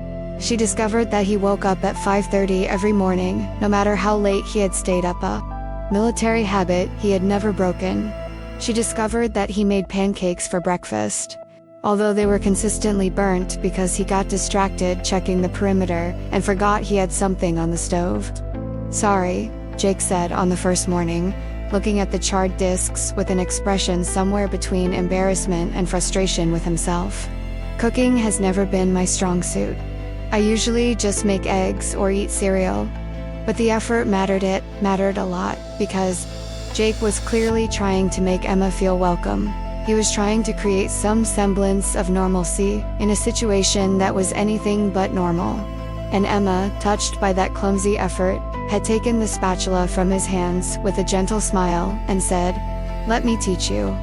She discovered that he woke up at 5:30 every morning, no matter how late he had stayed up, a military habit he had never broken. She discovered that he made pancakes for breakfast, although they were consistently burnt because he got distracted checking the perimeter and forgot he had something on the stove. "Sorry," Jake said on the first morning, looking at the charred discs with an expression somewhere between embarrassment and frustration with himself. "Cooking has never been my strong suit. I usually just make eggs or eat cereal. But the effort mattered a lot, because Jake was clearly trying to make Emma feel welcome. He was trying to create some semblance of normalcy in a situation that was anything but normal. And Emma, touched by that clumsy effort, had taken the spatula from his hands with a gentle smile and said, "Let me teach you."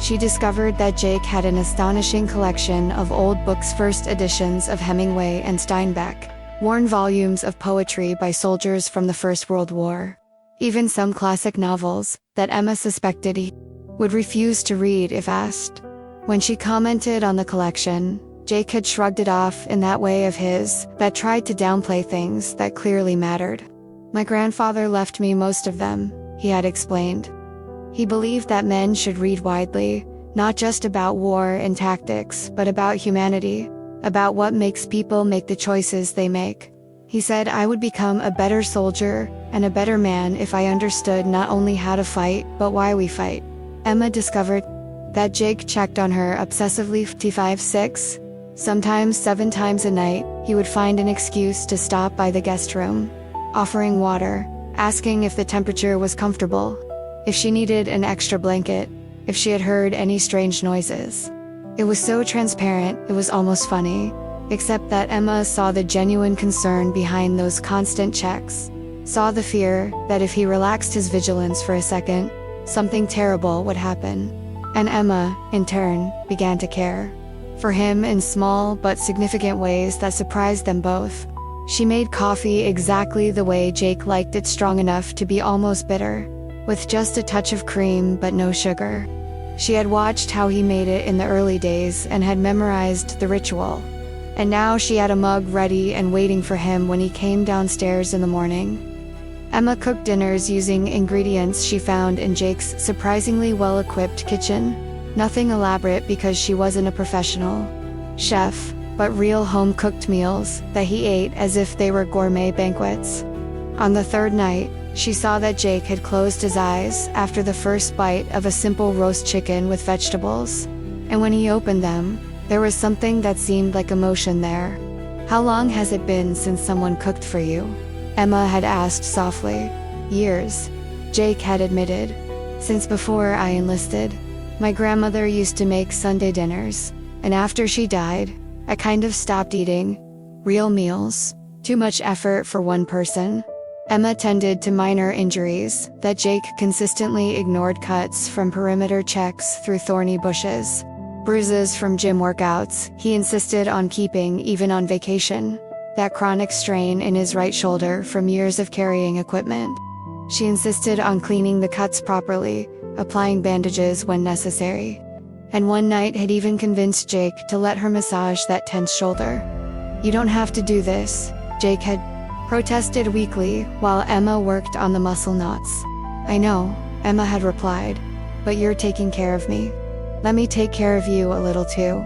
She discovered that Jake had an astonishing collection of old books, first editions of Hemingway and Steinbeck, worn volumes of poetry by soldiers from the First World War. Even some classic novels that Emma suspected he would refuse to read if asked. When she commented on the collection, Jake had shrugged it off in that way of his that tried to downplay things that clearly mattered. "My grandfather left me most of them," he had explained. He believed that men should read widely, not just about war and tactics, but about humanity, about what makes people make the choices they make. He said I would become a better soldier and a better man if I understood not only how to fight, but why we fight. Emma discovered that Jake checked on her obsessively 55-6. Sometimes 7 times a night, he would find an excuse to stop by the guest room, offering water, asking if the temperature was comfortable, if she needed an extra blanket, if she had heard any strange noises. It was so transparent, it was almost funny, except that Emma saw the genuine concern behind those constant checks, saw the fear that if he relaxed his vigilance for a second, something terrible would happen. And Emma, in turn, began to care for him in small but significant ways that surprised them both. She made coffee exactly the way Jake liked it, strong enough to be almost bitter, with just a touch of cream but no sugar. She had watched how he made it in the early days and had memorized the ritual. And now she had a mug ready and waiting for him when he came downstairs in the morning. Emma cooked dinners using ingredients she found in Jake's surprisingly well-equipped kitchen. Nothing elaborate because she wasn't a professional chef, but real home-cooked meals that he ate as if they were gourmet banquets. On the third night, she saw that Jake had closed his eyes after the first bite of a simple roast chicken with vegetables. And when he opened them, there was something that seemed like emotion there. "How long has it been since someone cooked for you?" Emma had asked softly. "Years," Jake had admitted. "Since before I enlisted. My grandmother used to make Sunday dinners, and after she died, I kind of stopped eating real meals. Too much effort for one person." Emma tended to minor injuries that Jake consistently ignored, cuts from perimeter checks through thorny bushes, bruises from gym workouts he insisted on keeping even on vacation, that chronic strain in his right shoulder from years of carrying equipment. She insisted on cleaning the cuts properly, applying bandages when necessary, and one night had even convinced Jake to let her massage that tense shoulder. "You don't have to do this," Jake had protested weakly while Emma worked on the muscle knots. "I know," Emma had replied, "but you're taking care of me. Let me take care of you a little too."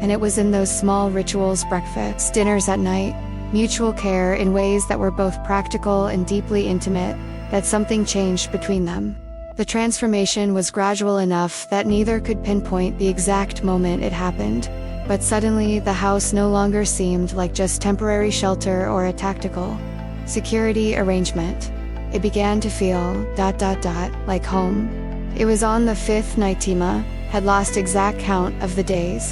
And it was in those small rituals, breakfast, dinners at night, mutual care in ways that were both practical and deeply intimate, that something changed between them. The transformation was gradual enough that neither could pinpoint the exact moment it happened, but suddenly the house no longer seemed like just temporary shelter or a tactical security arrangement. It began to feel ... like home. It was on the fifth night Tima had lost exact count of the days,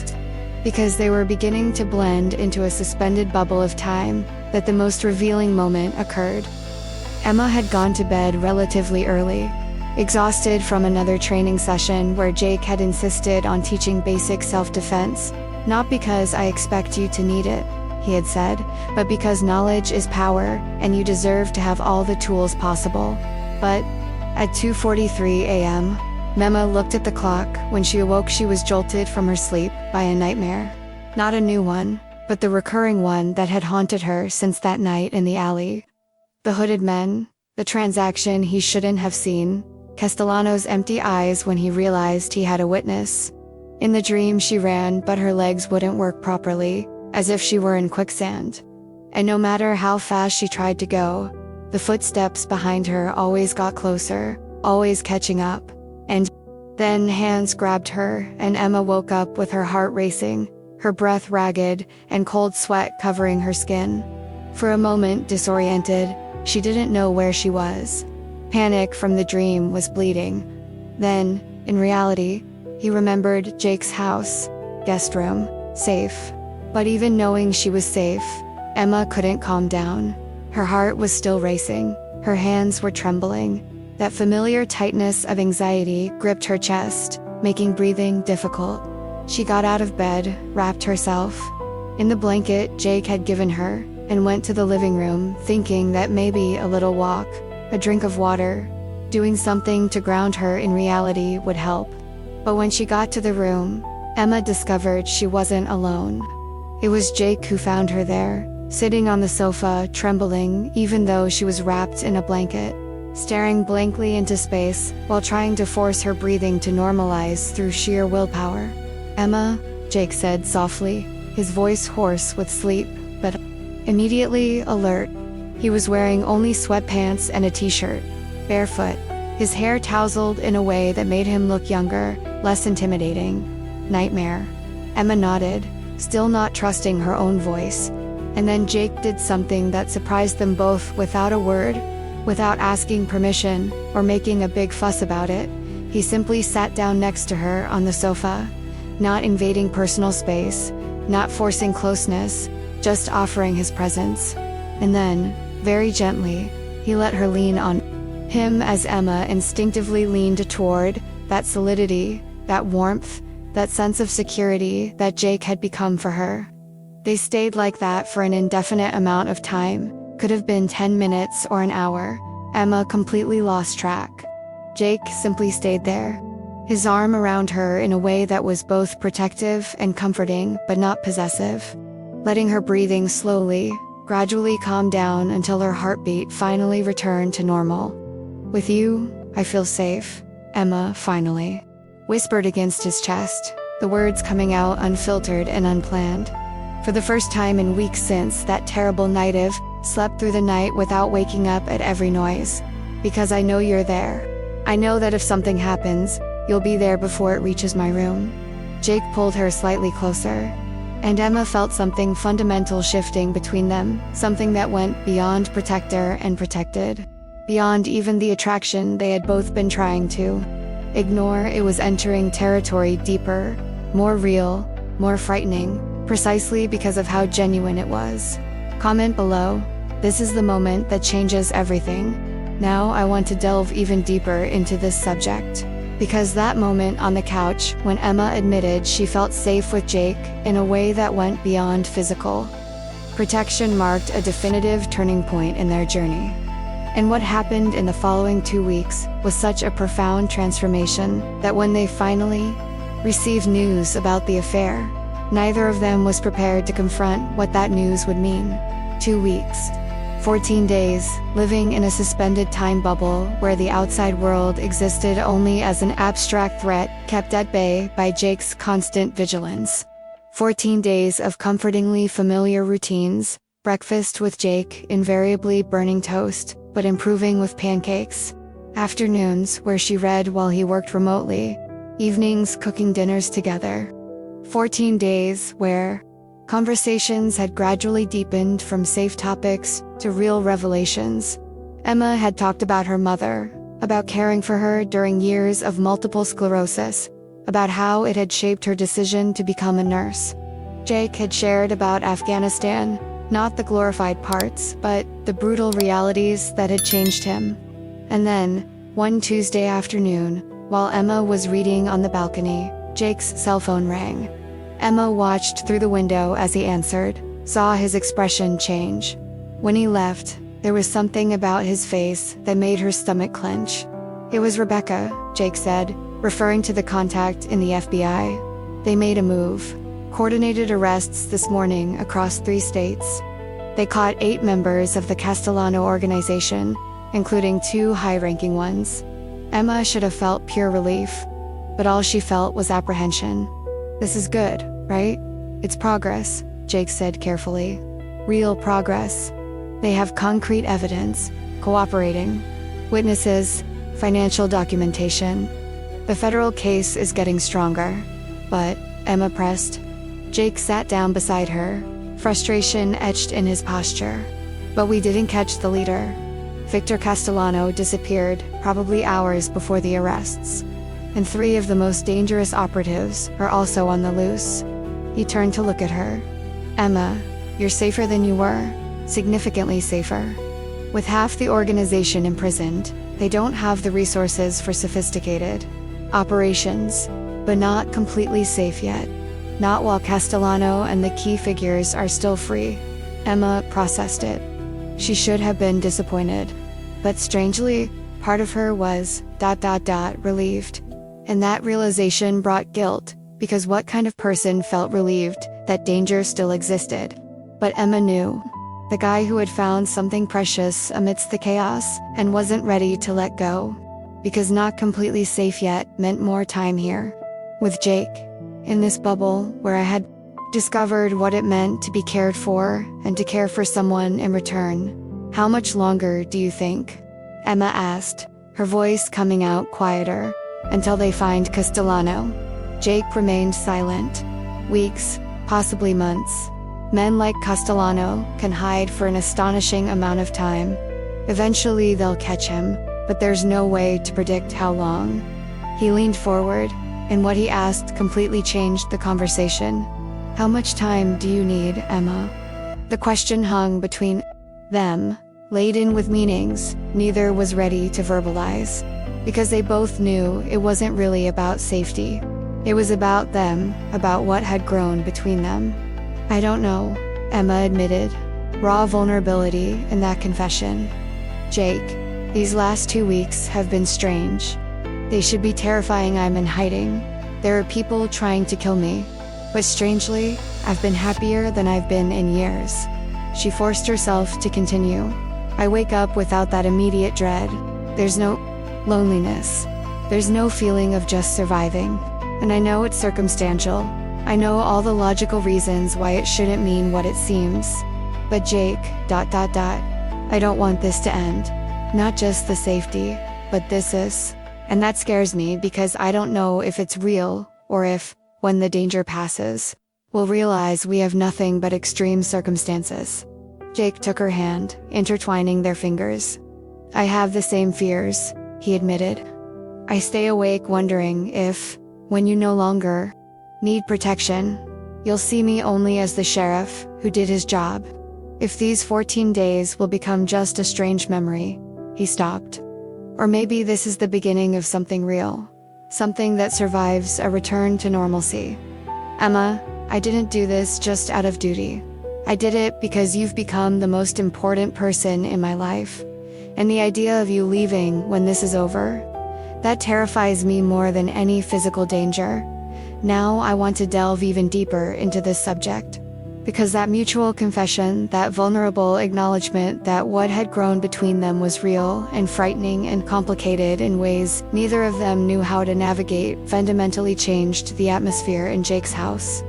because they were beginning to blend into a suspended bubble of time, that the most revealing moment occurred. Emma had gone to bed relatively early, exhausted from another training session where Jake had insisted on teaching basic self-defense. "Not because I expect you to need it," he had said, "but because knowledge is power, and you deserve to have all the tools possible." But at 2:43 a.m., Emma looked at the clock. When she awoke, she was jolted from her sleep by a nightmare. Not a new one, but the recurring one that had haunted her since that night in the alley. The hooded men, the transaction he shouldn't have seen, Castellano's empty eyes when he realized he had a witness. In the dream she ran, but her legs wouldn't work properly, as if she were in quicksand. And no matter how fast she tried to go, the footsteps behind her always got closer, always catching up. And then hands grabbed her, and Emma woke up with her heart racing, her breath ragged, and cold sweat covering her skin. For a moment, disoriented, she didn't know where she was. Panic from the dream was bleeding. Then, in reality, he remembered Jake's house, guest room, safe. But even knowing she was safe, Emma couldn't calm down. Her heart was still racing, her hands were trembling. That familiar tightness of anxiety gripped her chest, making breathing difficult. She got out of bed, wrapped herself in the blanket Jake had given her, and went to the living room, thinking that maybe a little walk, a drink of water, doing something to ground her in reality would help. But when she got to the room, Emma discovered she wasn't alone. It was Jake who found her there, sitting on the sofa, trembling even though she was wrapped in a blanket, staring blankly into space while trying to force her breathing to normalize through sheer willpower. "Emma," Jake said softly, his voice hoarse with sleep, but immediately alert. He was wearing only sweatpants and a t-shirt, barefoot, his hair tousled in a way that made him look younger, less intimidating. "Nightmare." Emma nodded, still not trusting her own voice. And then Jake did something that surprised them both without a word, without asking permission or making a big fuss about it. He simply sat down next to her on the sofa, not invading personal space, not forcing closeness, just offering his presence. And then, very gently, he let her lean on him as Emma instinctively leaned toward that solidity, that warmth, that sense of security that Jake had become for her. They stayed like that for an indefinite amount of time, could have been 10 minutes or an hour. Emma completely lost track. Jake simply stayed there, his arm around her in a way that was both protective and comforting, but not possessive, letting her breathing slowly, gradually calm down until her heartbeat finally returned to normal. "With you, I feel safe," Emma finally whispered against his chest, the words coming out unfiltered and unplanned. For the first time in weeks since that terrible night, I've slept through the night without waking up at every noise. Because I know you're there. I know that if something happens, you'll be there before it reaches my room. Jake pulled her slightly closer, and Emma felt something fundamental shifting between them, something that went beyond protector and protected, beyond even the attraction they had both been trying to ignore. It was entering territory deeper, more real, more frightening, precisely because of how genuine it was. Comment below. This is the moment that changes everything. Now I want to delve even deeper into this subject. Because that moment on the couch, when Emma admitted she felt safe with Jake in a way that went beyond physical protection, marked a definitive turning point in their journey. And what happened in the following 2 weeks was such a profound transformation that when they finally received news about the affair, neither of them was prepared to confront what that news would mean. 2 weeks. 14 days, living in a suspended time bubble where the outside world existed only as an abstract threat kept at bay by Jake's constant vigilance. 14 days of comfortingly familiar routines, breakfast with Jake, invariably burning toast, but improving with pancakes. Afternoons where she read while he worked remotely. Evenings cooking dinners together. 14 days where conversations had gradually deepened from safe topics to real revelations. Emma had talked about her mother, about caring for her during years of multiple sclerosis, about how it had shaped her decision to become a nurse. Jake had shared about Afghanistan, not the glorified parts, but the brutal realities that had changed him. And then, one Tuesday afternoon, while Emma was reading on the balcony, Jake's cell phone rang. Emma watched through the window as he answered, saw his expression change. When he left, there was something about his face that made her stomach clench. "It was Rebecca," Jake said, referring to the contact in the FBI. "They made a move. Coordinated arrests this morning across 3 states. They caught 8 members of the Castellano organization, including 2 high-ranking ones." Emma should have felt pure relief, but all she felt was apprehension. "This is good, right? It's progress," Jake said carefully. "Real progress. They have concrete evidence, cooperating, witnesses, financial documentation. The federal case is getting stronger." "But," Emma pressed. Jake sat down beside her, frustration etched in his posture. "But we didn't catch the leader. Victor Castellano disappeared, probably hours before the arrests. And 3 of the most dangerous operatives are also on the loose." He turned to look at her. "Emma, you're safer than you were, significantly safer. With half the organization imprisoned, they don't have the resources for sophisticated operations, but not completely safe yet. Not while Castellano and the key figures are still free." Emma processed it. She should have been disappointed, but strangely, part of her was relieved. And that realization brought guilt, because what kind of person felt relieved that danger still existed? But Emma knew. The guy who had found something precious amidst the chaos and wasn't ready to let go. Because not completely safe yet meant more time here. With Jake. In this bubble where I had discovered what it meant to be cared for and to care for someone in return. "How much longer do you think?" Emma asked, her voice coming out quieter. "Until they find Castellano." Jake remained silent. "Weeks, possibly months. Men like Castellano can hide for an astonishing amount of time. Eventually they'll catch him, but there's no way to predict how long." He leaned forward, and what he asked completely changed the conversation. "How much time do you need, Emma?" The question hung between them, laden with meanings neither was ready to verbalize. Because they both knew it wasn't really about safety. It was about them, about what had grown between them. "I don't know," Emma admitted, raw vulnerability in that confession. "Jake, these last 2 weeks have been strange. They should be terrifying. I'm in hiding. There are people trying to kill me. But strangely, I've been happier than I've been in years." She forced herself to continue. "I wake up without that immediate dread. There's no loneliness. There's no feeling of just surviving. And I know it's circumstantial. I know all the logical reasons why it shouldn't mean what it seems. But Jake, I don't want this to end. Not just the safety, but this is. And that scares me because I don't know if it's real, or if, when the danger passes, we'll realize we have nothing but extreme circumstances." Jake took her hand, intertwining their fingers. "I have the same fears," he admitted. "I stay awake wondering if, when you no longer need protection, you'll see me only as the sheriff who did his job. If these 14 days will become just a strange memory." He stopped. "Or maybe this is the beginning of something real. Something that survives a return to normalcy. Emma, I didn't do this just out of duty. I did it because you've become the most important person in my life. And the idea of you leaving when this is over, that terrifies me more than any physical danger. Now I want to delve even deeper into this subject. Because that mutual confession, that vulnerable acknowledgement that what had grown between them was real and frightening and complicated in ways neither of them knew how to navigate, fundamentally changed the atmosphere in Jake's house.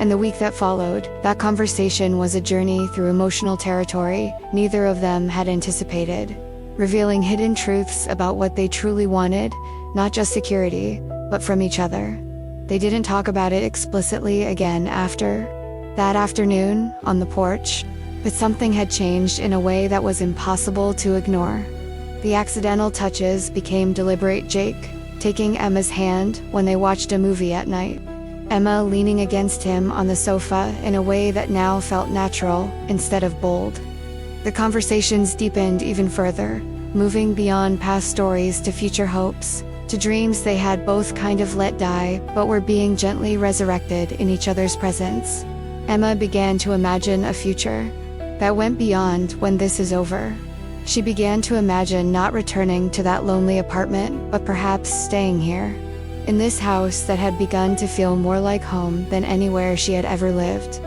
And the week that followed, that conversation was a journey through emotional territory neither of them had anticipated, revealing hidden truths about what they truly wanted, not just security, but from each other. They didn't talk about it explicitly again after that afternoon, on the porch, but something had changed in a way that was impossible to ignore. The accidental touches became deliberate. Jake, taking Emma's hand when they watched a movie at night. Emma leaning against him on the sofa in a way that now felt natural, instead of bold. The conversations deepened even further, moving beyond past stories to future hopes, to dreams they had both kind of let die, but were being gently resurrected in each other's presence. Emma began to imagine a future that went beyond when this is over. She began to imagine not returning to that lonely apartment, but perhaps staying here, in this house that had begun to feel more like home than anywhere she had ever lived.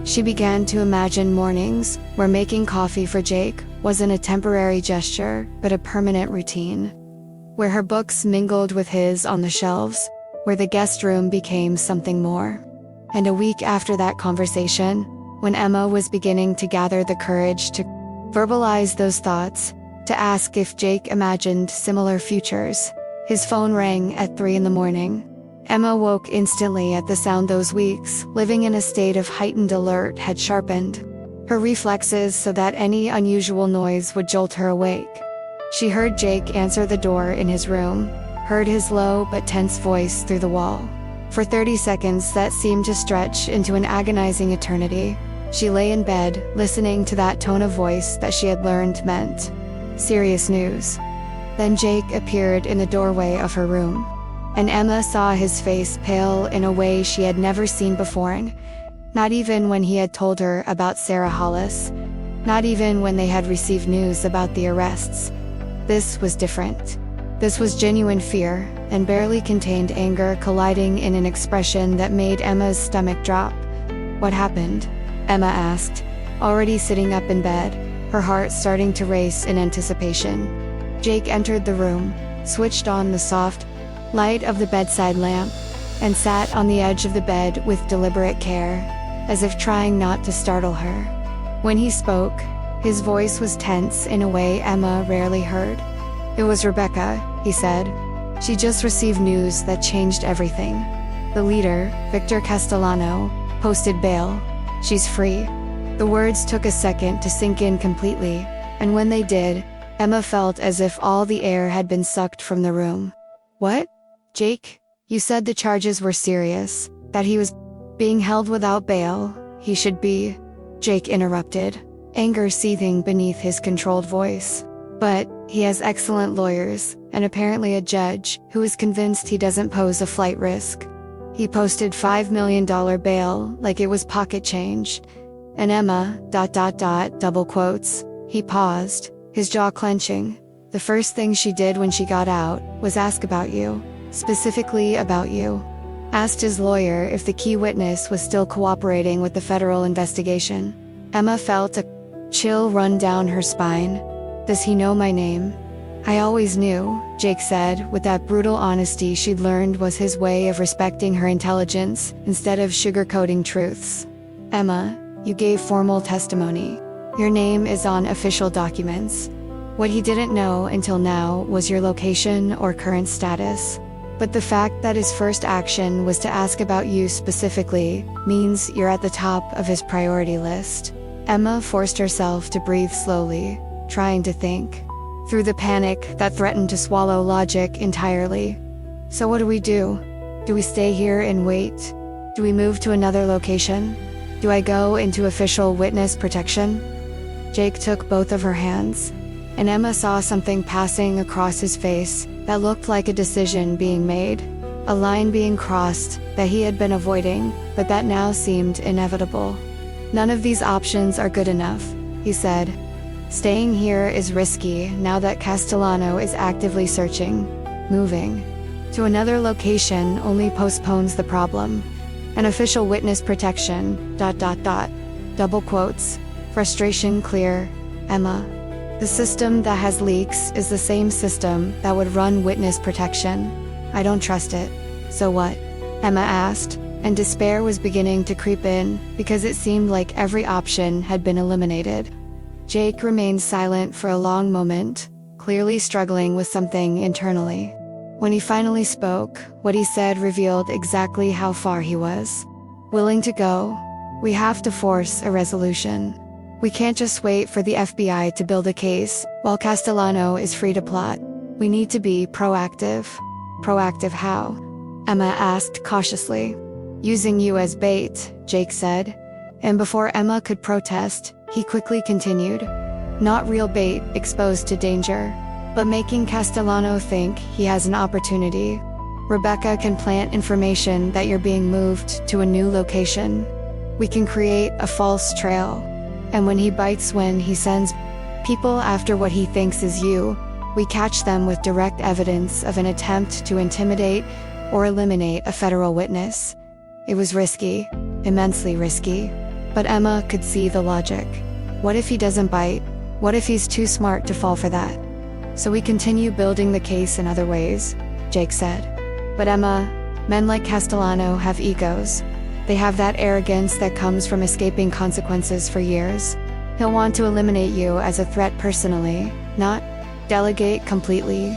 She began to imagine mornings where making coffee for Jake wasn't a temporary gesture, but a permanent routine. Where her books mingled with his on the shelves, where the guest room became something more. And a week after that conversation, when Emma was beginning to gather the courage to verbalize those thoughts, to ask if Jake imagined similar futures, his phone rang at 3 a.m. Emma woke instantly at the sound. Those weeks, living in a state of heightened alert, had sharpened her reflexes so that any unusual noise would jolt her awake. She heard Jake answer the door in his room, heard his low but tense voice through the wall. For 30 seconds that seemed to stretch into an agonizing eternity, she lay in bed, listening to that tone of voice that she had learned meant serious news. Then Jake appeared in the doorway of her room, and Emma saw his face pale in a way she had never seen before. Not even when he had told her about Sarah Hollis, not even when they had received news about the arrests. This was different. This was genuine fear, and barely contained anger colliding in an expression that made Emma's stomach drop. "What happened?" Emma asked, already sitting up in bed, her heart starting to race in anticipation. Jake entered the room, switched on the soft light of the bedside lamp, and sat on the edge of the bed with deliberate care, as if trying not to startle her. When he spoke, his voice was tense in a way Emma rarely heard. "It was Rebecca," he said. "She just received news that changed everything. The leader, Victor Castellano, posted bail. She's free." The words took a second to sink in completely, and when they did, Emma felt as if all the air had been sucked from the room. "What? Jake, you said the charges were serious, that he was being held without bail. He should be. Jake interrupted, anger seething beneath his controlled voice. But he has excellent lawyers, and apparently a judge, who is convinced he doesn't pose a flight risk. He posted $5 million bail like it was pocket change. And Emma, double quotes. He paused, his jaw clenching. The first thing she did when she got out was ask about you. Specifically about you. Asked his lawyer if the key witness was still cooperating with the federal investigation. Emma felt a chill run down her spine. Does he know my name? I always knew, Jake said, with that brutal honesty she'd learned was his way of respecting her intelligence instead of sugarcoating truths. Emma, you gave formal testimony. Your name is on official documents. What he didn't know until now was your location or current status. But the fact that his first action was to ask about you specifically means you're at the top of his priority list. Emma forced herself to breathe slowly, trying to think through the panic that threatened to swallow logic entirely. So what do we do? Do we stay here and wait? Do we move to another location? Do I go into official witness protection? Jake took both of her hands, and Emma saw something passing across his face that looked like a decision being made, a line being crossed that he had been avoiding, but that now seemed inevitable. None of these options are good enough, he said. Staying here is risky now that Castellano is actively searching. Moving to another location only postpones the problem. An official witness protection, double quotes. Frustration clear, Emma. The system that has leaks is the same system that would run witness protection. I don't trust it. So what? Emma asked, and despair was beginning to creep in because it seemed like every option had been eliminated. Jake remained silent for a long moment, clearly struggling with something internally. When he finally spoke, what he said revealed exactly how far he was willing to go. We have to force a resolution. We can't just wait for the FBI to build a case while Castellano is free to plot. We need to be proactive. Proactive how? Emma asked cautiously. Using you as bait, Jake said. And before Emma could protest, he quickly continued. Not real bait exposed to danger, but making Castellano think he has an opportunity. Rebecca can plant information that you're being moved to a new location. We can create a false trail. And when he bites, when he sends people after what he thinks is you, we catch them with direct evidence of an attempt to intimidate or eliminate a federal witness. It was risky, immensely risky, but Emma could see the logic. What if he doesn't bite? What if he's too smart to fall for that? So we continue building the case in other ways, Jake said. But Emma, men like Castellano have egos. They have that arrogance that comes from escaping consequences for years. He'll want to eliminate you as a threat personally, not delegate completely.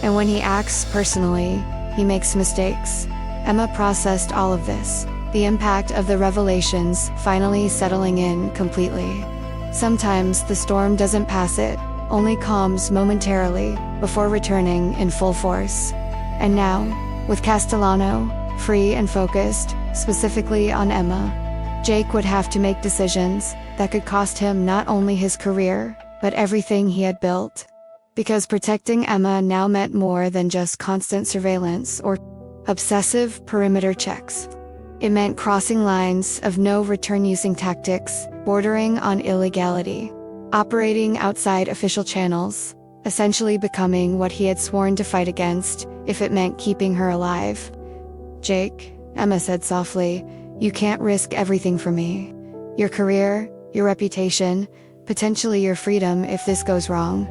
And when he acts personally, he makes mistakes. Emma processed all of this, the impact of the revelations finally settling in completely. Sometimes the storm doesn't pass it, only calms momentarily, before returning in full force. And now, with Castellano, free and focused, specifically on Emma, Jake would have to make decisions that could cost him not only his career, but everything he had built. Because protecting Emma now meant more than just constant surveillance or obsessive perimeter checks. It meant crossing lines of no return using tactics bordering on illegality, operating outside official channels, essentially becoming what he had sworn to fight against if it meant keeping her alive. Jake, Emma said softly, you can't risk everything for me. Your career, your reputation, potentially your freedom if this goes wrong.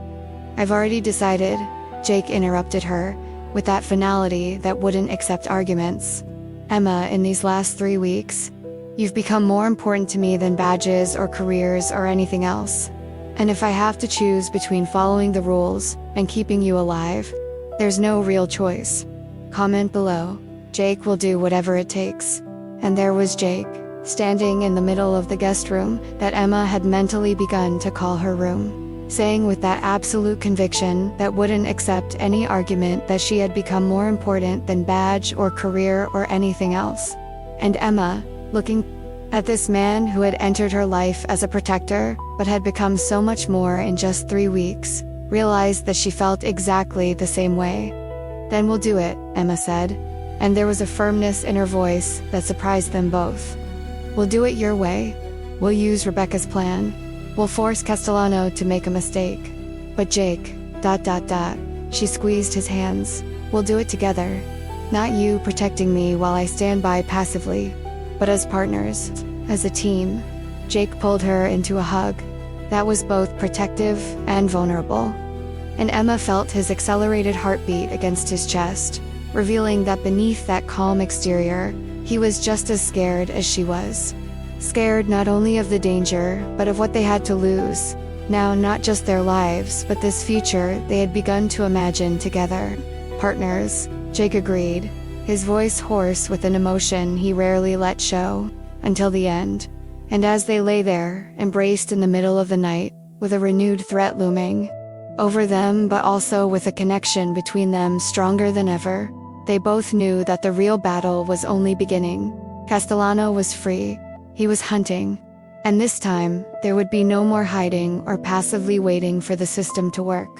I've already decided, Jake interrupted her, with that finality that wouldn't accept arguments. Emma, in these last 3 weeks, you've become more important to me than badges or careers or anything else. And if I have to choose between following the rules and keeping you alive, there's no real choice. Comment below. Jake will do whatever it takes. And there was Jake, standing in the middle of the guest room that Emma had mentally begun to call her room. saying with that absolute conviction that wouldn't accept any argument that she had become more important than badge or career or anything else. And Emma, looking at this man who had entered her life as a protector, but had become so much more in just 3 weeks, realized that she felt exactly the same way. "Then we'll do it," Emma said, and there was a firmness in her voice that surprised them both. "We'll do it your way. We'll use Rebecca's plan. We'll force Castellano to make a mistake. But Jake, ... She squeezed his hands. "We'll do it together. Not you protecting me while I stand by passively, but as partners, as a team." Jake pulled her into a hug that was both protective and vulnerable. And Emma felt his accelerated heartbeat against his chest, revealing that beneath that calm exterior, he was just as scared as she was. Scared not only of the danger, but of what they had to lose. Now not just their lives, but this future they had begun to imagine together. "Partners," Jake agreed, his voice hoarse with an emotion he rarely let show, "until the end." And as they lay there, embraced in the middle of the night, with a renewed threat looming over them but also with a connection between them stronger than ever, they both knew that the real battle was only beginning. Castellano was free. He was hunting. And this time, there would be no more hiding or passively waiting for the system to work.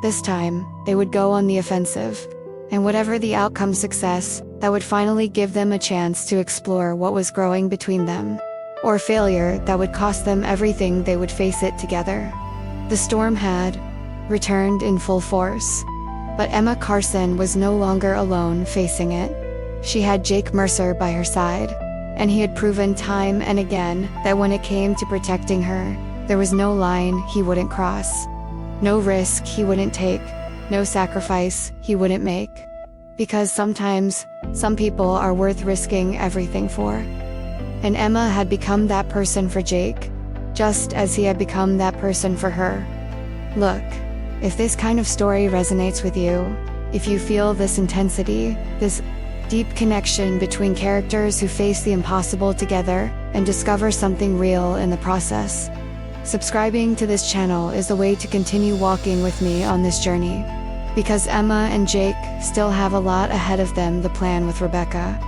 This time, they would go on the offensive. And whatever the outcome, success, that would finally give them a chance to explore what was growing between them. Or failure that would cost them everything, they would face it together. The storm had returned in full force. But Emma Carson was no longer alone facing it. She had Jake Mercer by her side. And he had proven time and again that when it came to protecting her, there was no line he wouldn't cross. No risk he wouldn't take. No sacrifice he wouldn't make. Because sometimes, some people are worth risking everything for. And Emma had become that person for Jake, just as he had become that person for her. Look, if this kind of story resonates with you, if you feel this intensity, this deep connection between characters who face the impossible together and discover something real in the process, subscribing to this channel is the way to continue walking with me on this journey. Because Emma and Jake still have a lot ahead of them. The plan with Rebecca,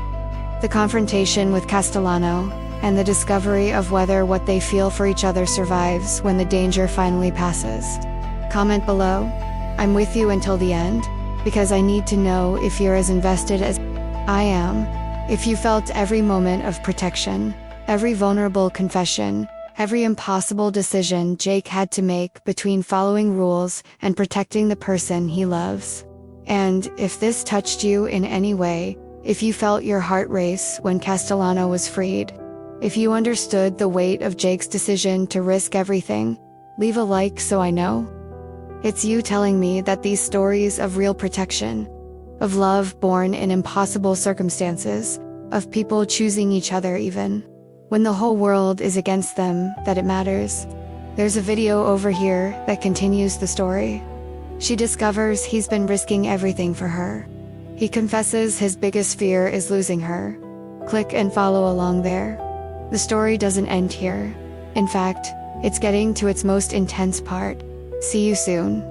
the confrontation with Castellano, and the discovery of whether what they feel for each other survives when the danger finally passes. Comment below. I'm with you until the end, because I need to know if you're as invested as I am. If you felt every moment of protection, every vulnerable confession, every impossible decision Jake had to make between following rules and protecting the person he loves. And if this touched you in any way, if you felt your heart race when Castellano was freed, if you understood the weight of Jake's decision to risk everything, leave a like so I know. It's you telling me that these stories of real protection, of love born in impossible circumstances, of people choosing each other even when the whole world is against them, that it matters. There's a video over here that continues the story. She discovers he's been risking everything for her. He confesses his biggest fear is losing her. Click and follow along there. The story doesn't end here. In fact, it's getting to its most intense part. See you soon.